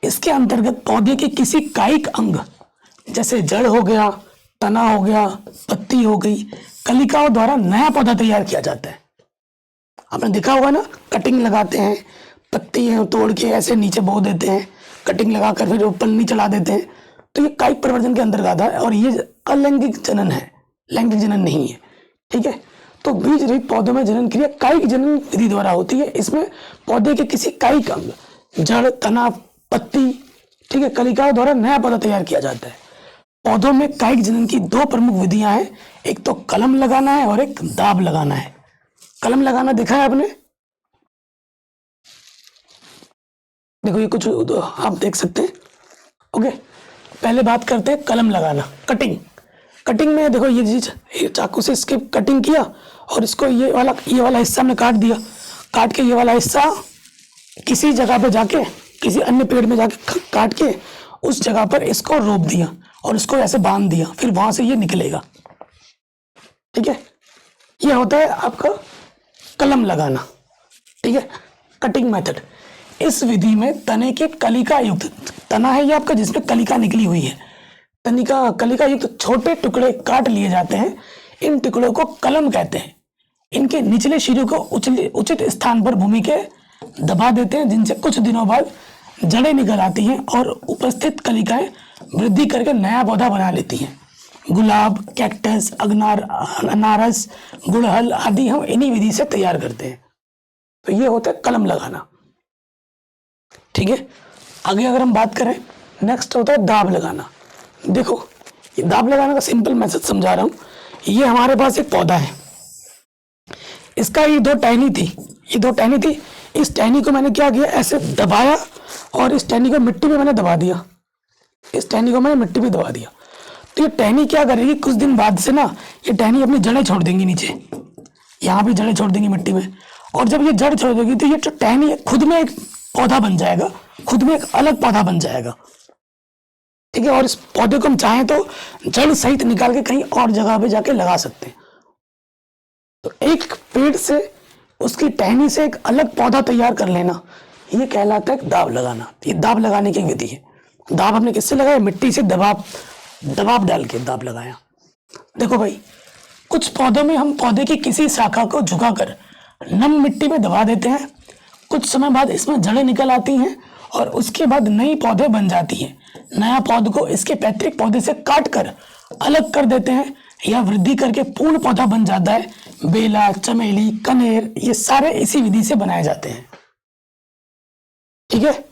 इसके अंतर्गत पौधे के किसी कायिक अंग जैसे जड़ हो गया, तना हो गया, पत्ती हो गई, कलिकाओं द्वारा नया पौधा तैयार किया जाता है। आपने देखा होगा ना, कटिंग लगाते हैं, पत्ती है तोड़ के ऐसे नीचे बो देते हैं, कटिंग लगाकर फिर पन्नी चढ़ा देते हैं। तो ये कायिक परिवर्तन के अंतर्गत है और ये अलैंगिक जनन है, लैंगिक जनन नहीं है। ठीक है, तो बीज रहित पौधों में जनन क्रिया कायिक जनन विधि द्वारा होती है। इसमें पौधे के किसी कायिक अंग जड़, तना, पत्ती, ठीक है, कलिकाओं द्वारा नया पौधा तैयार किया जाता है। पौधों में कायिक जनन की 2 प्रमुख विधियां हैं, एक तो कलम लगाना है और एक दाब लगाना है। कलम लगाना देखा है आपने? देखो ये कुछ आप देख सकते हैं। ओके, पहले बात करते हैं कलम लगाना। कटिंग में देखो ये चीज चाकू से इसके कटिंग किया और इसको ये वाला हिस्सा हमने काट दिया। काट के ये वाला हिस्सा किसी जगह पे जाके, किसी अन्य पेड़ में जाके काट के उस जगह पर इसको रोप दिया और इसको ऐसे बांध दिया, फिर वहां से ये निकलेगा। ठीक है, ये होता है आपका कलम लगाना। ठीक है, कटिंग मेथड। इस विधि में तने के कलिका युक्त, तना है ये आपका जिसमें कलिका निकली हुई है, कलिका युक्त छोटे टुकड़े काट लिए जाते हैं। इन टुकड़ों को कलम कहते हैं। इनके निचले सिरों को उचित स्थान पर भूमि के दबा देते हैं, जिनसे कुछ दिनों बाद जड़ें निकल आती हैं और उपस्थित कलिकाएं वृद्धि करके नया पौधा बना लेती हैं। गुलाब, कैक्टस, अनारस, गुड़हल आदि हम इन्हीं विधि से तैयार करते हैं। तो ये होता है कलम लगाना। ठीक है, आगे अगर हम बात करें, नेक्स्ट होता है दाब लगाना। देखो, ये दाब लगाने का सिंपल मैसेज समझा रहा हूं। ये हमारे पास एक पौधा है, इसका ये दो टहनी थी, इस टहनी को मैंने क्या किया, ऐसे दबाया और इस टहनी को मिट्टी में मैंने दबा दिया, तो ये टहनी क्या करेगी, कुछ दिन बाद से ना ये टहनी अपनी जड़ें छोड़ देंगी नीचे, यहाँ भी जड़ें छोड़ देंगी मिट्टी में। और जब ये जड़ छोड़ देगी तो ये जो टहनी है खुद में एक पौधा बन जाएगा, खुद में एक अलग पौधा बन जाएगा। ठीक है, और इस पौधे को हम चाहें तो जड़ सहित निकाल के कहीं और जगह पे जाके लगा सकते हैं। तो एक पेड़ से, उसकी टहनी से एक अलग पौधा तैयार कर लेना, ये कहलाता है दाब लगाना। ये दाब लगाने की विधि है। दाब हमने किससे लगाया, मिट्टी से दबाव डाल के दाब लगाया। देखो भाई, कुछ पौधों में हम पौधे की किसी शाखा को झुकाकर नम मिट्टी में दबा देते हैं, कुछ समय बाद इसमें जड़ें निकल आती हैं और उसके बाद नई पौधे बन जाती हैं। नया पौधे को इसके पैतृक पौधे से काट कर अलग कर देते हैं या वृद्धि करके पूर्ण पौधा बन जाता है। बेला, चमेली, कनेर, ये सारे इसी विधि से बनाए जाते हैं। ठीक है,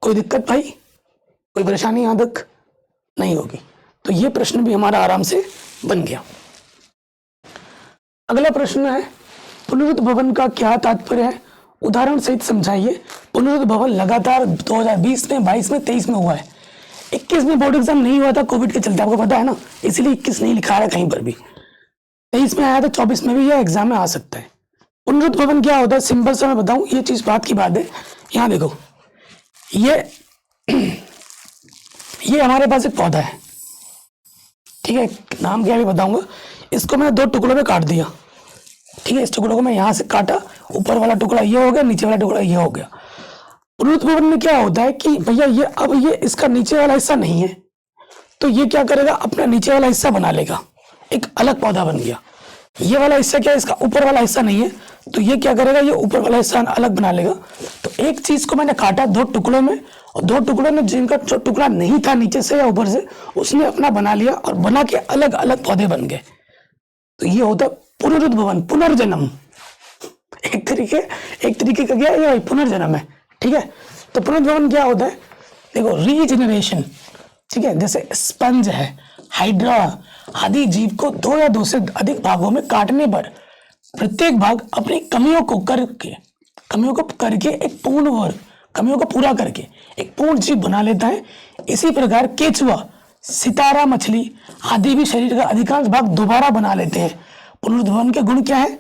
कोई दिक्कत भाई, कोई परेशानी यहां तक नहीं होगी। तो ये प्रश्न भी हमारा आराम से बन गया। अगला प्रश्न है, पुनरुद्ध भवन का क्या तात्पर्य है, उदाहरण सहित समझाइए। पुनरुद्ध भवन लगातार 2020 में, 22 में, 23 में हुआ है। 21 में बोर्ड एग्जाम नहीं हुआ था कोविड के चलते, आपको पता है ना, इसीलिए 21 नहीं लिखा है कहीं पर भी। 23 में आया था, 24 में भी यह एग्जाम में आ सकता है। पुनरुद्ध भवन क्या होता है, सिंपल सा मैं बताऊं, ये चीज बात की बात है। यहाँ देखो, ये हमारे पास एक पौधा है, ठीक है, नाम क्या भी बताऊंगा। इसको मैंने दो टुकड़ों में काट दिया। ठीक है, इस टुकड़ों को मैं यहाँ से काटा, ऊपर वाला टुकड़ा ये हो गया, नीचे वाला टुकड़ा ये हो गया। पुनरुद्ध भवन में क्या होता है कि भैया ये इसका नीचे वाला हिस्सा नहीं है, तो ये क्या करेगा, अपना नीचे वाला हिस्सा बना लेगा, एक अलग पौधा बन गया। ये वाला हिस्सा क्या है, इसका ऊपर वाला हिस्सा नहीं है, तो ये क्या करेगा, ये ऊपर वाला हिस्सा अलग बना लेगा। तो एक चीज को मैंने काटा दो टुकड़ों में, और दो टुकड़ों में जिनका जो टुकड़ा नहीं था नीचे से या ऊपर से, उसने अपना बना लिया और बना के अलग अलग पौधे बन गए। तो ये होता है पुनरुद्ध भवन, पुनर्जन्म। एक तरीके का क्या है, ये पुनर्जन्म है। ठीक है, तो पुनरुद्ध भवन क्या होता है, देखो, रीजनरेशन। ठीक है, जैसे स्पंज है, हाइड्रा आदि जीव को दो या दो से अधिक भागों में काटने पर प्रत्येक भाग अपनी कमियों को पूरा करके एक पूर्ण जीव बना लेता है। इसी प्रकार केचुआ, सितारा मछली आदि भी शरीर का अधिकांश भाग दोबारा बना लेते हैं। पुनरुद्ध भवन के गुण क्या है,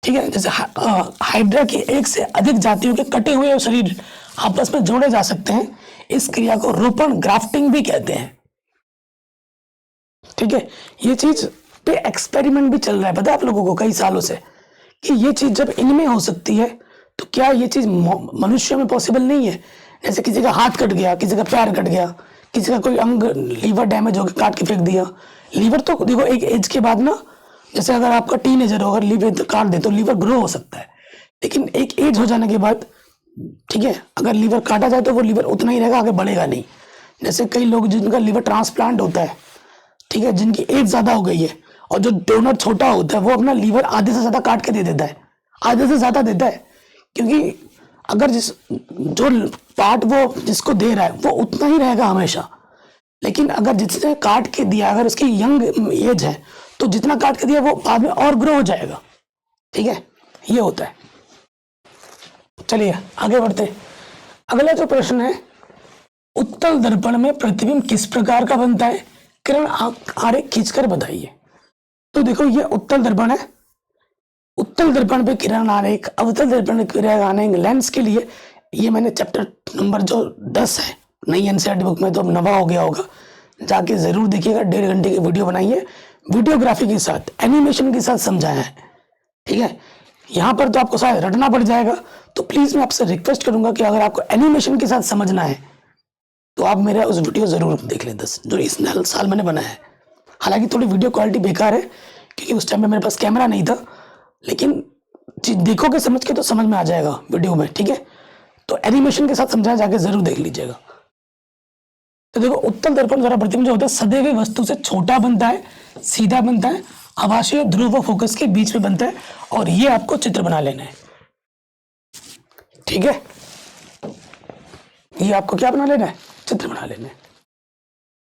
ठीक है, जैसे हाइड्रा की एक से अधिक जातियों के कटे हुए शरीर आपस में जोड़े जा सकते हैं। इस क्रिया को रोपण, ग्राफ्टिंग भी कहते हैं। ठीक है, ये चीज पे एक्सपेरिमेंट भी चल रहा है, पता है आप लोगों को, कई सालों से, कि ये चीज जब इनमें हो सकती है तो क्या ये चीज मनुष्य में पॉसिबल नहीं है। जैसे किसी का हाथ कट गया, किसी का पैर कट गया, किसी का कोई अंग, लीवर डैमेज हो गया, काट के फेंक दिया। लीवर तो देखो एक एज के बाद ना, जैसे अगर आपका टीनेजर हो, अगर लीवर काट दे तो लीवर ग्रो हो सकता है, लेकिन एक एज हो जाने के बाद, ठीक है, अगर लीवर काटा जाए तो वो लीवर उतना ही रहेगा, आगे बढ़ेगा नहीं। जैसे कई लोग जिनका लीवर ट्रांसप्लांट होता है, ठीक है, जिनकी एज ज्यादा हो गई है और जो डोनर छोटा होता है वो अपना लीवर आधे से ज्यादा काट के दे देता है, आधे से ज्यादा देता है, क्योंकि अगर जो पार्ट वो जिसको दे रहा है वो उतना ही रहेगा हमेशा, लेकिन अगर जिसने काट के दिया, अगर उसकी यंग एज है तो जितना काट के दिया वो बाद में और ग्रो हो जाएगा। ठीक है, ये होता है। चलिए आगे बढ़ते। अगला जो प्रश्न है, उत्तल दर्पण में प्रतिबिंब किस प्रकार का बनता है, किरण आरेख खींचकर बताइए। तो देखो, ये उत्तल दर्पण है, उत्तल दर्पण पे किरण आरेख, अवतल दर्पण पे किरण आरेख। लेंस के लिए ये मैंने चैप्टर नंबर जो 10 है नई एनसीईआरटी बुक में, तो अब नवा हो गया होगा, जाके जरूर देखिएगा। 1.5 घंटे की वीडियो बनाई है, वीडियोग्राफी के साथ, एनिमेशन के साथ समझाया है। ठीक है, यहाँ पर तो आपको शायद रटना पड़ जाएगा, तो प्लीज मैं आपसे रिक्वेस्ट करूंगा कि अगर आपको एनिमेशन के साथ समझना है तो आप मेरा उस वीडियो जरूर देख लें, 10 जो इस साल मैंने बनाया है। हालांकि थोड़ी वीडियो क्वालिटी बेकार है क्योंकि उस टाइम में मेरे पास कैमरा नहीं था, लेकिन देखोगे समझ के तो समझ में आ जाएगा वीडियो में। ठीक है, तो एनिमेशन के साथ समझाया, जाके जरूर देख लीजिएगा। तो देखो उत्तल दर्पण द्वारा प्रतिबिंब जो होता है सदैव वस्तु से छोटा बनता है, सीधा बनता है, आभासी ध्रुव व फोकस के बीच में बनता है, और ये आपको चित्र बना लेना है। ठीक है, ये आपको क्या बना लेना है, चित्र बना लेना है।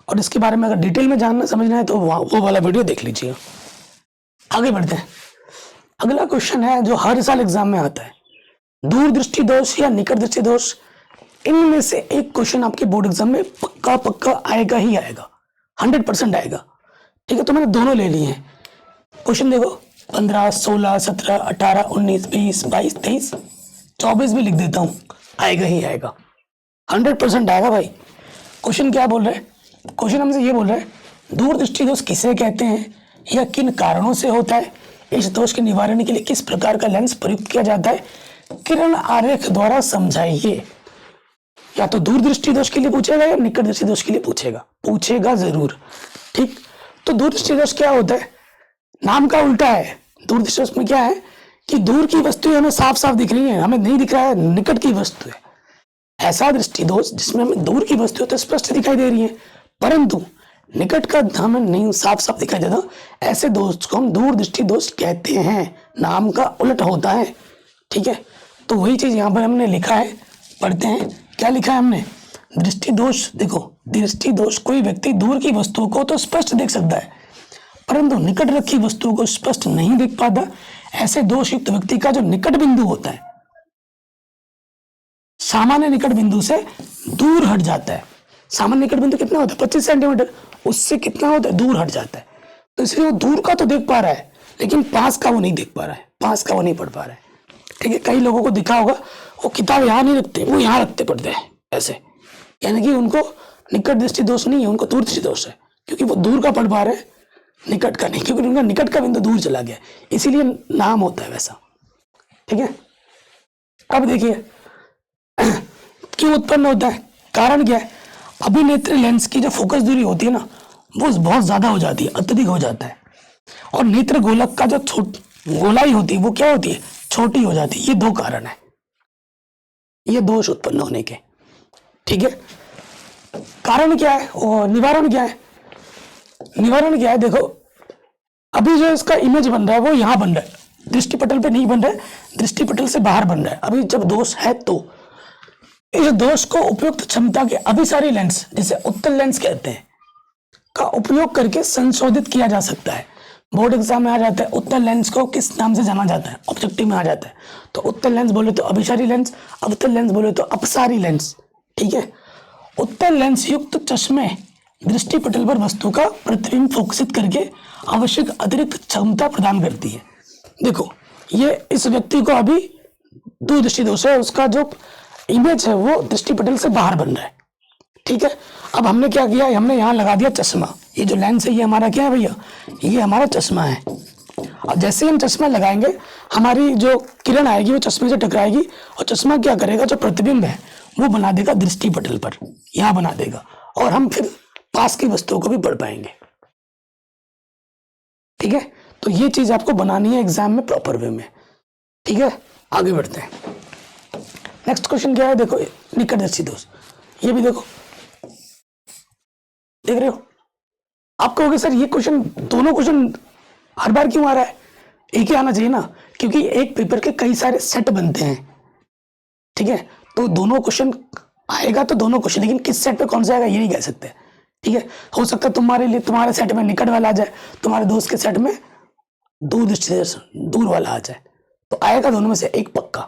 और इसके बारे में अगर डिटेल में जानना समझना है तो वो वाला वीडियो देख लीजिए। आगे बढ़ते हैं। अगला क्वेश्चन है जो हर साल एग्जाम में आता है, दूरदृष्टि दोष या निकट दृष्टि दोष, इनमें से एक क्वेश्चन आपके बोर्ड एग्जाम में पक्का पक्का आएगा ही आएगा, 100% आएगा। ठीक है, तो मैंने दोनों ले लिए हैं क्वेश्चन। देखो 15, 16, 17, 18, 19, 20, 22, 23, 24 भी लिख देता हूं, आएगा ही आएगा, 100% आएगा भाई। क्वेश्चन क्या बोल रहे हैं, क्वेश्चन हमसे ये बोल रहे हैं दूरदृष्टि दोष किसे कहते हैं या किन कारणों से होता है, इस दोष के निवारण के लिए किस प्रकार का लेंस प्रयुक्त किया जाता है, किरण आरेख द्वारा समझाइए। या तो दूरदृष्टि दोष के लिए पूछेगा या निकट दृष्टि दोष के लिए पूछेगा जरूर। ठीक, तो दूरदृष्टि दोष क्या होता है, नाम का उल्टा है। दूरदृष्टि दोष में क्या है कि दूर की वस्तुएं हमें साफ साफ दिख रही है, हमें नहीं दिख रहा है निकट की वस्तु है। ऐसा दृष्टि दोष जिसमें हमें दूर की वस्तुएं तो स्पष्ट दिखाई दे रही है परंतु निकट का हमें नहीं साफ साफ दिखाई देता, ऐसे दोष को हम दूरदृष्टि दोष कहते हैं, नाम का उलट होता है। ठीक है, तो वही चीज यहाँ पर हमने लिखा है, पढ़ते हैं क्या लिखा है हमने। दृष्टि दोष, देखो दृष्टि दोष, कोई व्यक्ति दूर की वस्तुओं को तो स्पष्ट देख सकता है परंतु निकट रखी वस्तुओं को स्पष्ट नहीं देख पाता। ऐसे दोष युक्त व्यक्ति का जो निकट बिंदु होता है सामान्य निकट बिंदु से दूर हट जाता है। सामान्य निकट बिंदु कितना होता है, 25 सेंटीमीटर, उससे कितना होता है, दूर हट जाता है। तो इसलिए वो दूर का तो देख पा रहा है लेकिन पास का वो नहीं देख पा रहा है, पास का वो नहीं पढ़ पा रहा है। ठीक है, कई लोगों को दिखा होगा वो किताब यहाँ नहीं रखते, वो यहाँ रखते पढ़ते हैं ऐसे, यानी कि उनको निकट दृष्टि दोष नहीं है, उनको दूर दृष्टि दोष है, क्योंकि वो दूर का पढ़ पा रहे हैं निकट का नहीं, क्योंकि उनका निकट का बिंदु दूर चला गया, इसीलिए नाम होता है वैसा। ठीक है, अब देखिए क्यों उत्पन्न होता है, कारण क्या है। अभिनेत्र लेंस की जो फोकस दूरी होती है ना वो बहुत ज्यादा हो जाती है, अत्यधिक हो जाता है, और नेत्र गोलक का जो गोलाई होती है वो क्या होती है, छोटी हो जाती है। ये दो कारण है ये दोष उत्पन्न होने के। ठीक है, कारण क्या है और निवारण क्या है। निवारण क्या है, देखो अभी जो इसका इमेज बन रहा है वो यहाँ बन रहा है, दृष्टिपटल पे नहीं बन रहा है, दृष्टिपटल से बाहर बन रहा है। अभी जब दोष है तो इस दोष को उपयुक्त क्षमता के अभिसारी लेंस, जिसे उत्तल लेंस कहते हैं, का उपयोग करके संशोधित किया जा सकता है। बोर्ड एग्जाम में आ जाता है उत्तल लेंस को किस नाम से जाना जाता है, ऑब्जेक्टिव में आ जाता है। तो उत्तल लेंस बोले तो अभिसारी लेंस, अवतल लेंस बोले तो अपसारी लेंस। ठीक है, उत्तल लेंस युक्त चश्मे दृष्टिपटल पर वस्तु का प्रतिबिंब फोकसित करके आवश्यक अतिरिक्त क्षमता प्रदान करती है। देखो ये इस व्यक्ति को अभी दूरदृष्टि दोष है, उसका जो इमेज है वो दृष्टिपटल से बाहर बन रहा है। ठीक है, अब हमने क्या किया, हमने यहाँ लगा दिया चश्मा। ये जो लेंस है ये हमारा क्या है भैया, ये हमारा चश्मा है। और जैसे ही हम चश्मा लगाएंगे हमारी जो किरण आएगी वो चश्मे से टकराएगी और चश्मा क्या करेगा, जो प्रतिबिंब है वो बना देगा दृष्टिपटल पर, यहाँ बना देगा, और हम फिर पास की वस्तुओं को भी पढ़ पाएंगे। ठीक है, तो ये चीज आपको बनानी है एग्जाम में प्रॉपर वे में। ठीक है, आगे बढ़ते हैं। नेक्स्ट क्वेश्चन क्या है, देखो निकट दृष्टि दोष। ये भी देखो, देख रहे हो आप कहोगे सर ये क्वेश्चन, दोनों क्वेश्चन हर बार क्यों आ रहा है, एक ही आना चाहिए ना, क्योंकि एक पेपर के कई सारे सेट बनते हैं। ठीक है, तो दोनों क्वेश्चन आएगा तो दोनों क्वेश्चन, लेकिन किस सेट पे कौन सा आएगा ये नहीं कह सकते। ठीक है, हो सकता है तुम्हारे लिए तुम्हारे सेट में निकट वाला आ जाए, तुम्हारे दोस्त के सेट में दूर दृष्टि दूर वाला आ जाए, तो आएगा दोनों में से एक पक्का।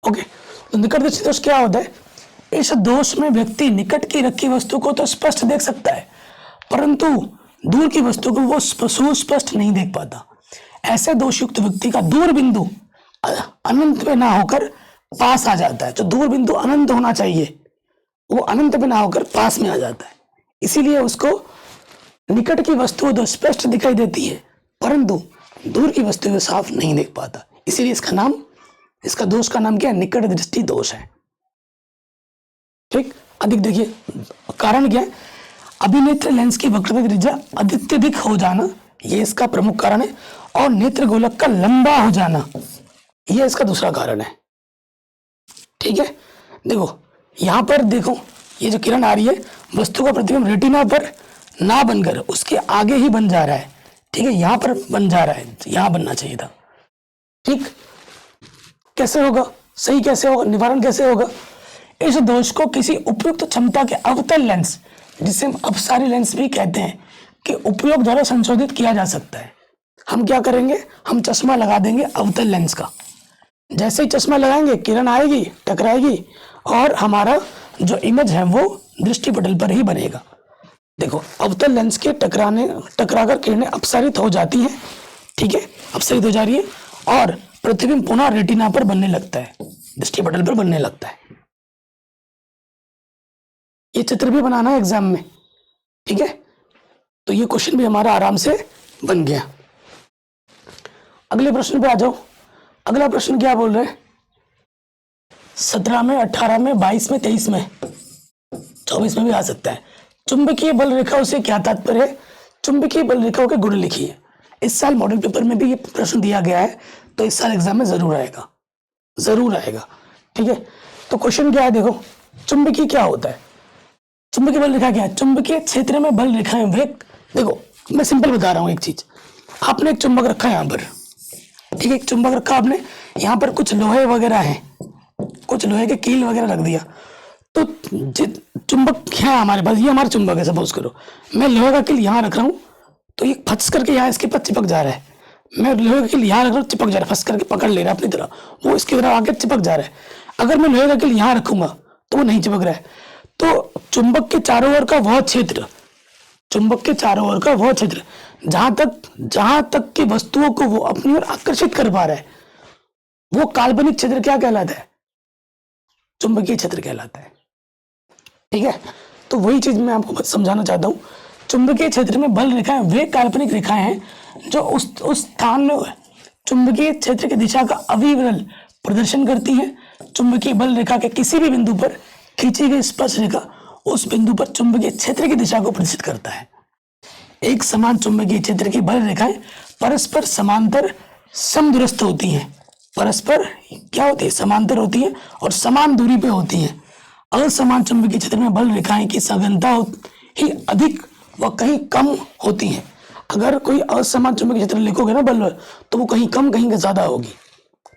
ओके, तो निकट दृष्टि दोष क्या होता है, इस दोष में व्यक्ति निकट की रखी वस्तु को तो स्पष्ट देख सकता है परंतु दूर की वस्तु को वो सुस्पष्ट नहीं देख पाता। ऐसे दोषयुक्त व्यक्ति का दूर बिंदु अनंत पे ना होकर पास आ जाता है। जो दूर बिंदु अनंत होना चाहिए वो अनंत पे ना होकर पास में आ जाता है, इसीलिए उसको निकट की वस्तु तो स्पष्ट दिखाई देती है परंतु दूर की वस्तु को साफ नहीं देख पाता, इसीलिए इसका दोष का नाम क्या है, निकट दृष्टि दोष है। ठीक, अधिक देखिए कारण क्या है, अभिनेत्र लेंस की वक्रता की त्रिज्या अत्यधिक हो जाना, ये इसका प्रमुख कारण है, और नेत्र गोलक का लंबा हो जाना ये इसका दूसरा कारण है। ठीक है, देखो यहां पर देखो ये जो किरण आ रही है वस्तु का प्रतिबिंब रेटिना पर ना बनकर उसके आगे ही बन जा रहा है, ठीक है, यहाँ पर बन जा रहा है, यहाँ बनना चाहिए था, ठीक। कैसे होगा, सही कैसे होगा, निवारण कैसे होगा? इस दोष को किसी उपयुक्त क्षमता के अवतल लेंस, जिसे हम अपसारी लेंस भी कहते हैं, के उपयोग द्वारा संशोधित किया जा सकता है। हम क्या करेंगे, हम चश्मा लगा देंगे अवतल लेंस का। जैसे ही चश्मा लगाएंगे किरण आएगी, टकराएगी और हमारा जो इमेज है वो दृष्टि पटल पर ही बनेगा। देखो अवतल लेंस के टकराकर किरणें अपसारित हो जाती हैं, ठीक है, अपसारित हो जा रही है और प्रतिबिंब पुनः रेटिना पर बनने लगता है, दृष्टि पटल पर बनने लगता है। ये चित्र भी बनाना है एग्जाम में, ठीक है, तो ये क्वेश्चन भी हमारा आराम से बन गया। अगले प्रश्न पे आ जाओ। अगला प्रश्न क्या बोल रहे हैं? 17 में, 18 में, 22 में, 23 में, 24 में भी आ सकता है। चुंबकीय बल रेखाओं से क्या तात्पर्य है? चुंबकीय बल रेखाओं के गुण लिखिए। इस साल मॉडल पेपर में भी ये प्रश्न दिया गया है, तो इस साल एग्जाम में जरूर आएगा, जरूर आएगा, ठीक है। तो क्वेश्चन क्या है, देखो चुंबकीय क्या होता है, चुंबकीय बल रेखा क्या है? चुंबकीय क्षेत्र में बल रेखाएं वे, देखो मैं सिंपल बता रहा हूँ एक चीज। आपने एक चुंबक रखा है यहाँ पर, ठीक है, एक चुंबक रखा आपने, यहाँ पर कुछ लोहे वगैरह है, कुछ लोहे के कील वगैरह रख दिया, तो चुंबक है हमारे पास, ये हमारा चुंबक है, सपोज करो मैं लोहे का कील यहाँ रख रहा हूँ, तो ये फंस करके यहाँ इसके पास चिपक जा रहा है। मैं लोहे का कील यहाँ रख रहा हूँ, चिपक जा रहा है, फंस करके पकड़ ले रहा है अपनी तरह, वो इसकी तरह आगे चिपक जा रहा है। अगर मैं लोहे का कील यहाँ रखूंगा तो वो नहीं चिपक रहा है। तो चुंबक के चारों ओर का वह क्षेत्र, चुंबक के चारों ओर का वह क्षेत्र जहां तक की वस्तुओं को वो अपनी ओर आकर्षित कर पा रहा है, वो काल्पनिक क्षेत्र क्या कहलाता है? चुंबकीय क्षेत्र कहलाता है, ठीक है। तो वही चीज मैं आपको समझाना चाहता हूँ। चुंबकीय क्षेत्र में बल रेखाएं वे काल्पनिक रेखाएं हैं जो उस स्थान में चुंबकीय क्षेत्र की दिशा का अविरल प्रदर्शन करती हैं। चुंबकीय बल रेखा के किसी भी बिंदु पर खींची गई स्पर्श रेखा उस बिंदु पर चुंबकीय क्षेत्र की दिशा को प्रदर्शित करता है। एक समान चुंबकीय क्षेत्र की बल रेखाएं परस्पर समांतर समदूरस्थ होती हैं। परस्पर क्या होती है? समांतर होती है और समान दूरी पे होती हैं। असमान चुंबकीय क्षेत्र में बल रेखाएं की सघनता ही अधिक व कहीं कम होती है। अगर कोई असमान चुंबकीय क्षेत्र लिखोगे ना बल, तो वो कहीं कम कहीं ज्यादा होगी,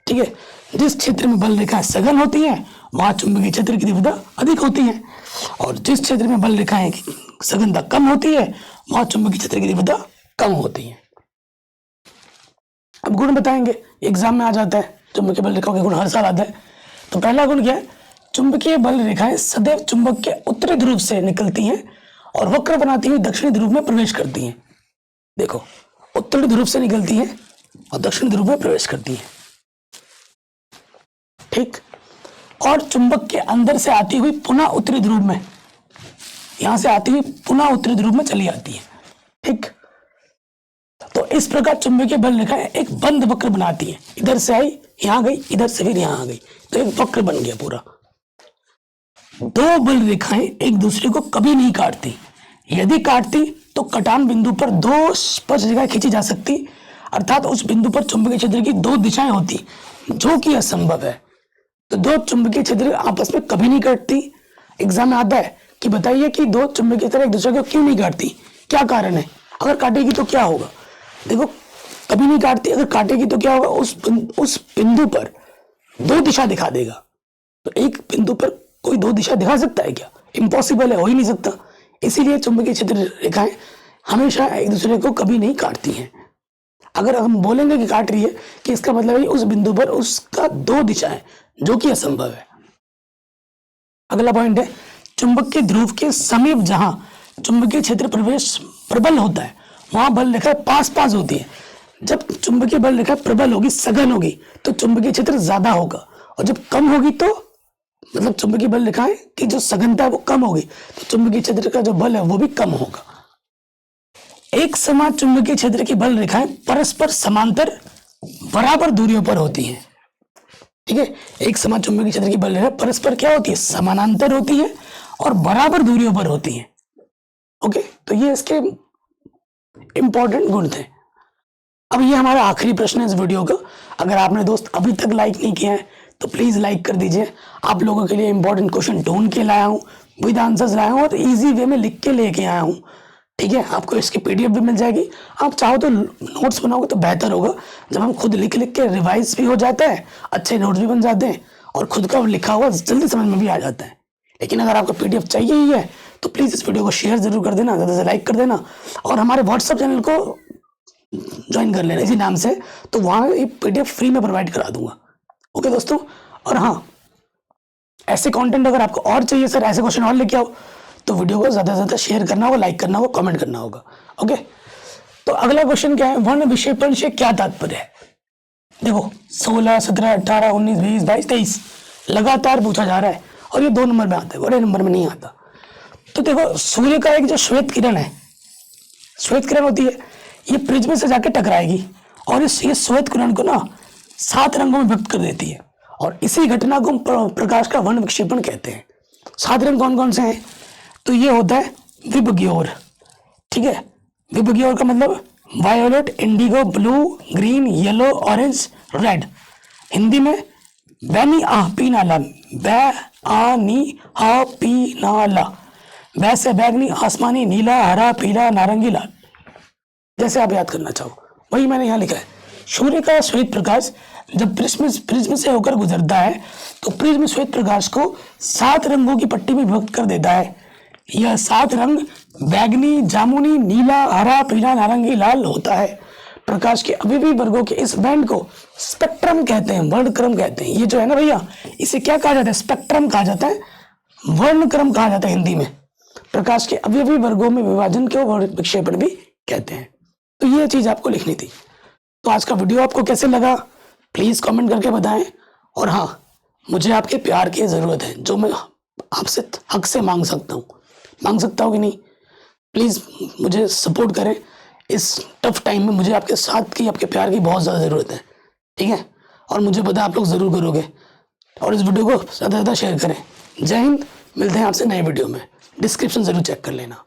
ठीक है। जिस क्षेत्र में बल रेखाएं सघन होती हैं वहां चुंबकीय क्षेत्र की तीव्रता अधिक होती है, और जिस क्षेत्र में बल रेखाएं की सघनता कम होती है वहां चुंबकीय क्षेत्र की तीव्रता कम होती है। अब गुण बताएंगे, एग्जाम में आ जाता है, चुंबकीय बल रेखाओं के गुण हर साल आता है। तो पहला गुण क्या है? चुंबकीय बल रेखाएं सदैव चुंबक के उत्तरी ध्रुव से निकलती हैं और वक्र बनाती हुई दक्षिणी ध्रुव में प्रवेश करती हैं। देखो उत्तरी ध्रुव से निकलती हैं और दक्षिणी ध्रुव में प्रवेश करती हैं, ठीक। और चुंबक के अंदर से आती हुई पुनः उत्तरी ध्रुव में, यहां से आती हुई पुनः उत्तरी ध्रुव में चली आती है, ठीक। तो इस प्रकार चुंबकीय बल रेखाएं एक बंद वक्र बनाती है। इधर से आई, यहां गई, इधर से फिर यहां आ गई, तो एक वक्र बन गया पूरा। दो बल रेखाएं एक दूसरे को कभी नहीं काटती। यदि काटती तो कटान बिंदु पर दो स्पर्श रेखाएं खींची जा सकती, अर्थात उस बिंदु पर चुंबकीय क्षेत्र की दो दिशाएं होती, जो कि असंभव है। तो दो चुंबकीय क्षेत्र आपस में कभी नहीं काटती। एग्जाम में आता है कि बताइए कि दो चुंबकीय क्षेत्र एक दूसरे को क्यों नहीं काटती, क्या कारण है? अगर काटेगी तो क्या होगा? देखो कभी नहीं काटती, अगर काटेगी तो क्या होगा? उस बिंदु पर दो दिशा दिखा देगा। तो एक बिंदु पर कोई दो दिशा दिखा सकता है क्या? इम्पॉसिबल है, हो ही नहीं सकता। इसीलिए चुंबकीय क्षेत्र रेखाएं हमेशा एक दूसरे को कभी नहीं काटती हैं। अगर हम बोलेंगे कि काट रही है, कि इसका मतलब है उस बिंदु पर उसका दो दिशा है, जो कि असंभव है। अगला पॉइंट है, चुंबक के ध्रुव के समीप जहां चुंबकीय क्षेत्र प्रवेश प्रबल होता है वहां बल रेखा पास पास होती है। जब चुंबकीय बल रेखा प्रबल होगी, सघन होगी, तो चुंबकीय क्षेत्र ज्यादा होगा, और जब कम होगी तो मतलब चुंबकीय बल रेखाएं की जो सघनता है वो कम होगी, तो चुंबकीय क्षेत्र का जो बल है वो भी कम होगा। एक समान चुंबकीय क्षेत्र की बल रेखाएं परस्पर समांतर बराबर दूरियों पर होती हैं, ठीक है। एक समान चुंबकीय क्षेत्र की बल रेखा परस्पर क्या होती है? समानांतर होती है और बराबर दूरियों पर होती है, ओके। तो ये इसके इंपॉर्टेंट गुण थे। अब ये हमारा आखिरी प्रश्न है इस वीडियो का। अगर आपने दोस्त अभी तक लाइक नहीं किया है तो प्लीज लाइक कर दीजिए। आप लोगों के लिए इंपॉर्टेंट क्वेश्चन ढूंढ के लाया हूं, विद आंसर्स लाया हूँ और इजी वे में लिख के लेके आया हूँ। ठीक है, आपको इसकी PDF भी मिल जाएगी। आप चाहो तो नोट्स बनाओगे तो बेहतर होगा, जब हम खुद लिख लिख के रिवाइज भी हो जाता है, अच्छे नोट्स भी बन जाते हैं और खुद का लिखा हुआ जल्दी समझ में भी आ जाता है। लेकिन अगर आपको PDF चाहिए ही है तो प्लीज़ इस वीडियो को शेयर जरूर कर देना, ज़्यादा से लाइक कर देना और हमारे व्हाट्सअप चैनल को ज्वाइन कर लेना इसी नाम से, तो वहाँ ये PDF फ्री में प्रोवाइड करा दूंगा। ओके दोस्तों, और हाँ, ऐसे कंटेंट अगर आपको और चाहिए, सर ऐसे क्वेश्चन और लेके आओ, तो वीडियो को ज़्यादा से ज़्यादा शेयर करना होगा, लाइक करना होगा, कमेंट करना होगा। ओके, तो अगला क्वेश्चन क्या है, वर्ण विक्षेपण से क्या तात्पर्य है। देखो 16, 17, 18, 19, 20, 22, 23 लगातार पूछा जा रहा है और ये 2 नंबर में आता है, बड़े नंबर में नहीं आता। तो देखो सूर्य का एक जो श्वेत किरण है, श्वेत किरण होती है, ये प्रिज्म से जाके टकराएगी और ये श्वेत किरण को ना 7 रंगों में व्यक्त कर देती है और इसी घटना को प्रकाश का वर्ण विक्षेपण कहते हैं। 7 रंग कौन कौन से हैं, तो ये होता है विबग्योर। ठीक है, विबग्योर का मतलब violet, Indigo, blue, green, yellow, orange, red. Hindi में बैनी आह पी नाला, बै आ नी हा पी नाला, वैसे बैगनी, आसमानी, नीला, हरा, पीला, नारंगी, लाल, जैसे आप याद करना चाहो वही मैंने यहाँ लिखा है। सूर्य का श्वेत प्रकाश जब प्रिज्म से होकर गुजरता है तो प्रिज्म श्वेत प्रकाश को 7 रंगों की पट्टी में विभक्त कर देता है। यह 7 रंग बैगनी, जामुनी, नीला, हरा, पीला, नारंगी, लाल होता है। प्रकाश के अवयवी वर्गों के इस बैंड को स्पेक्ट्रम कहते हैं, वर्णक्रम कहते हैं। ये जो है ना भैया, इसे क्या कहा जाता है, स्पेक्ट्रम कहा जाता है, वर्णक्रम कहा जाता है हिंदी में। प्रकाश के अवयवी वर्गों में विभाजन को वर्ण विक्षेपण भी कहते हैं। तो ये चीज आपको लिखनी थी। तो आज का वीडियो आपको कैसे लगा प्लीज कमेंट करके बताएं। और हाँ, मुझे आपके प्यार की जरूरत है, जो मैं आपसे हक से मांग सकता हूँ कि नहीं। प्लीज मुझे सपोर्ट करें इस टफ टाइम में। मुझे आपके साथ की, आपके प्यार की बहुत ज़्यादा ज़रूरत है। ठीक है, और मुझे पता है आप लोग ज़रूर करोगे और इस वीडियो को ज़्यादा से ज़्यादा शेयर करें। जय हिंद, मिलते हैं आपसे नए वीडियो में। डिस्क्रिप्शन ज़रूर चेक कर लेना।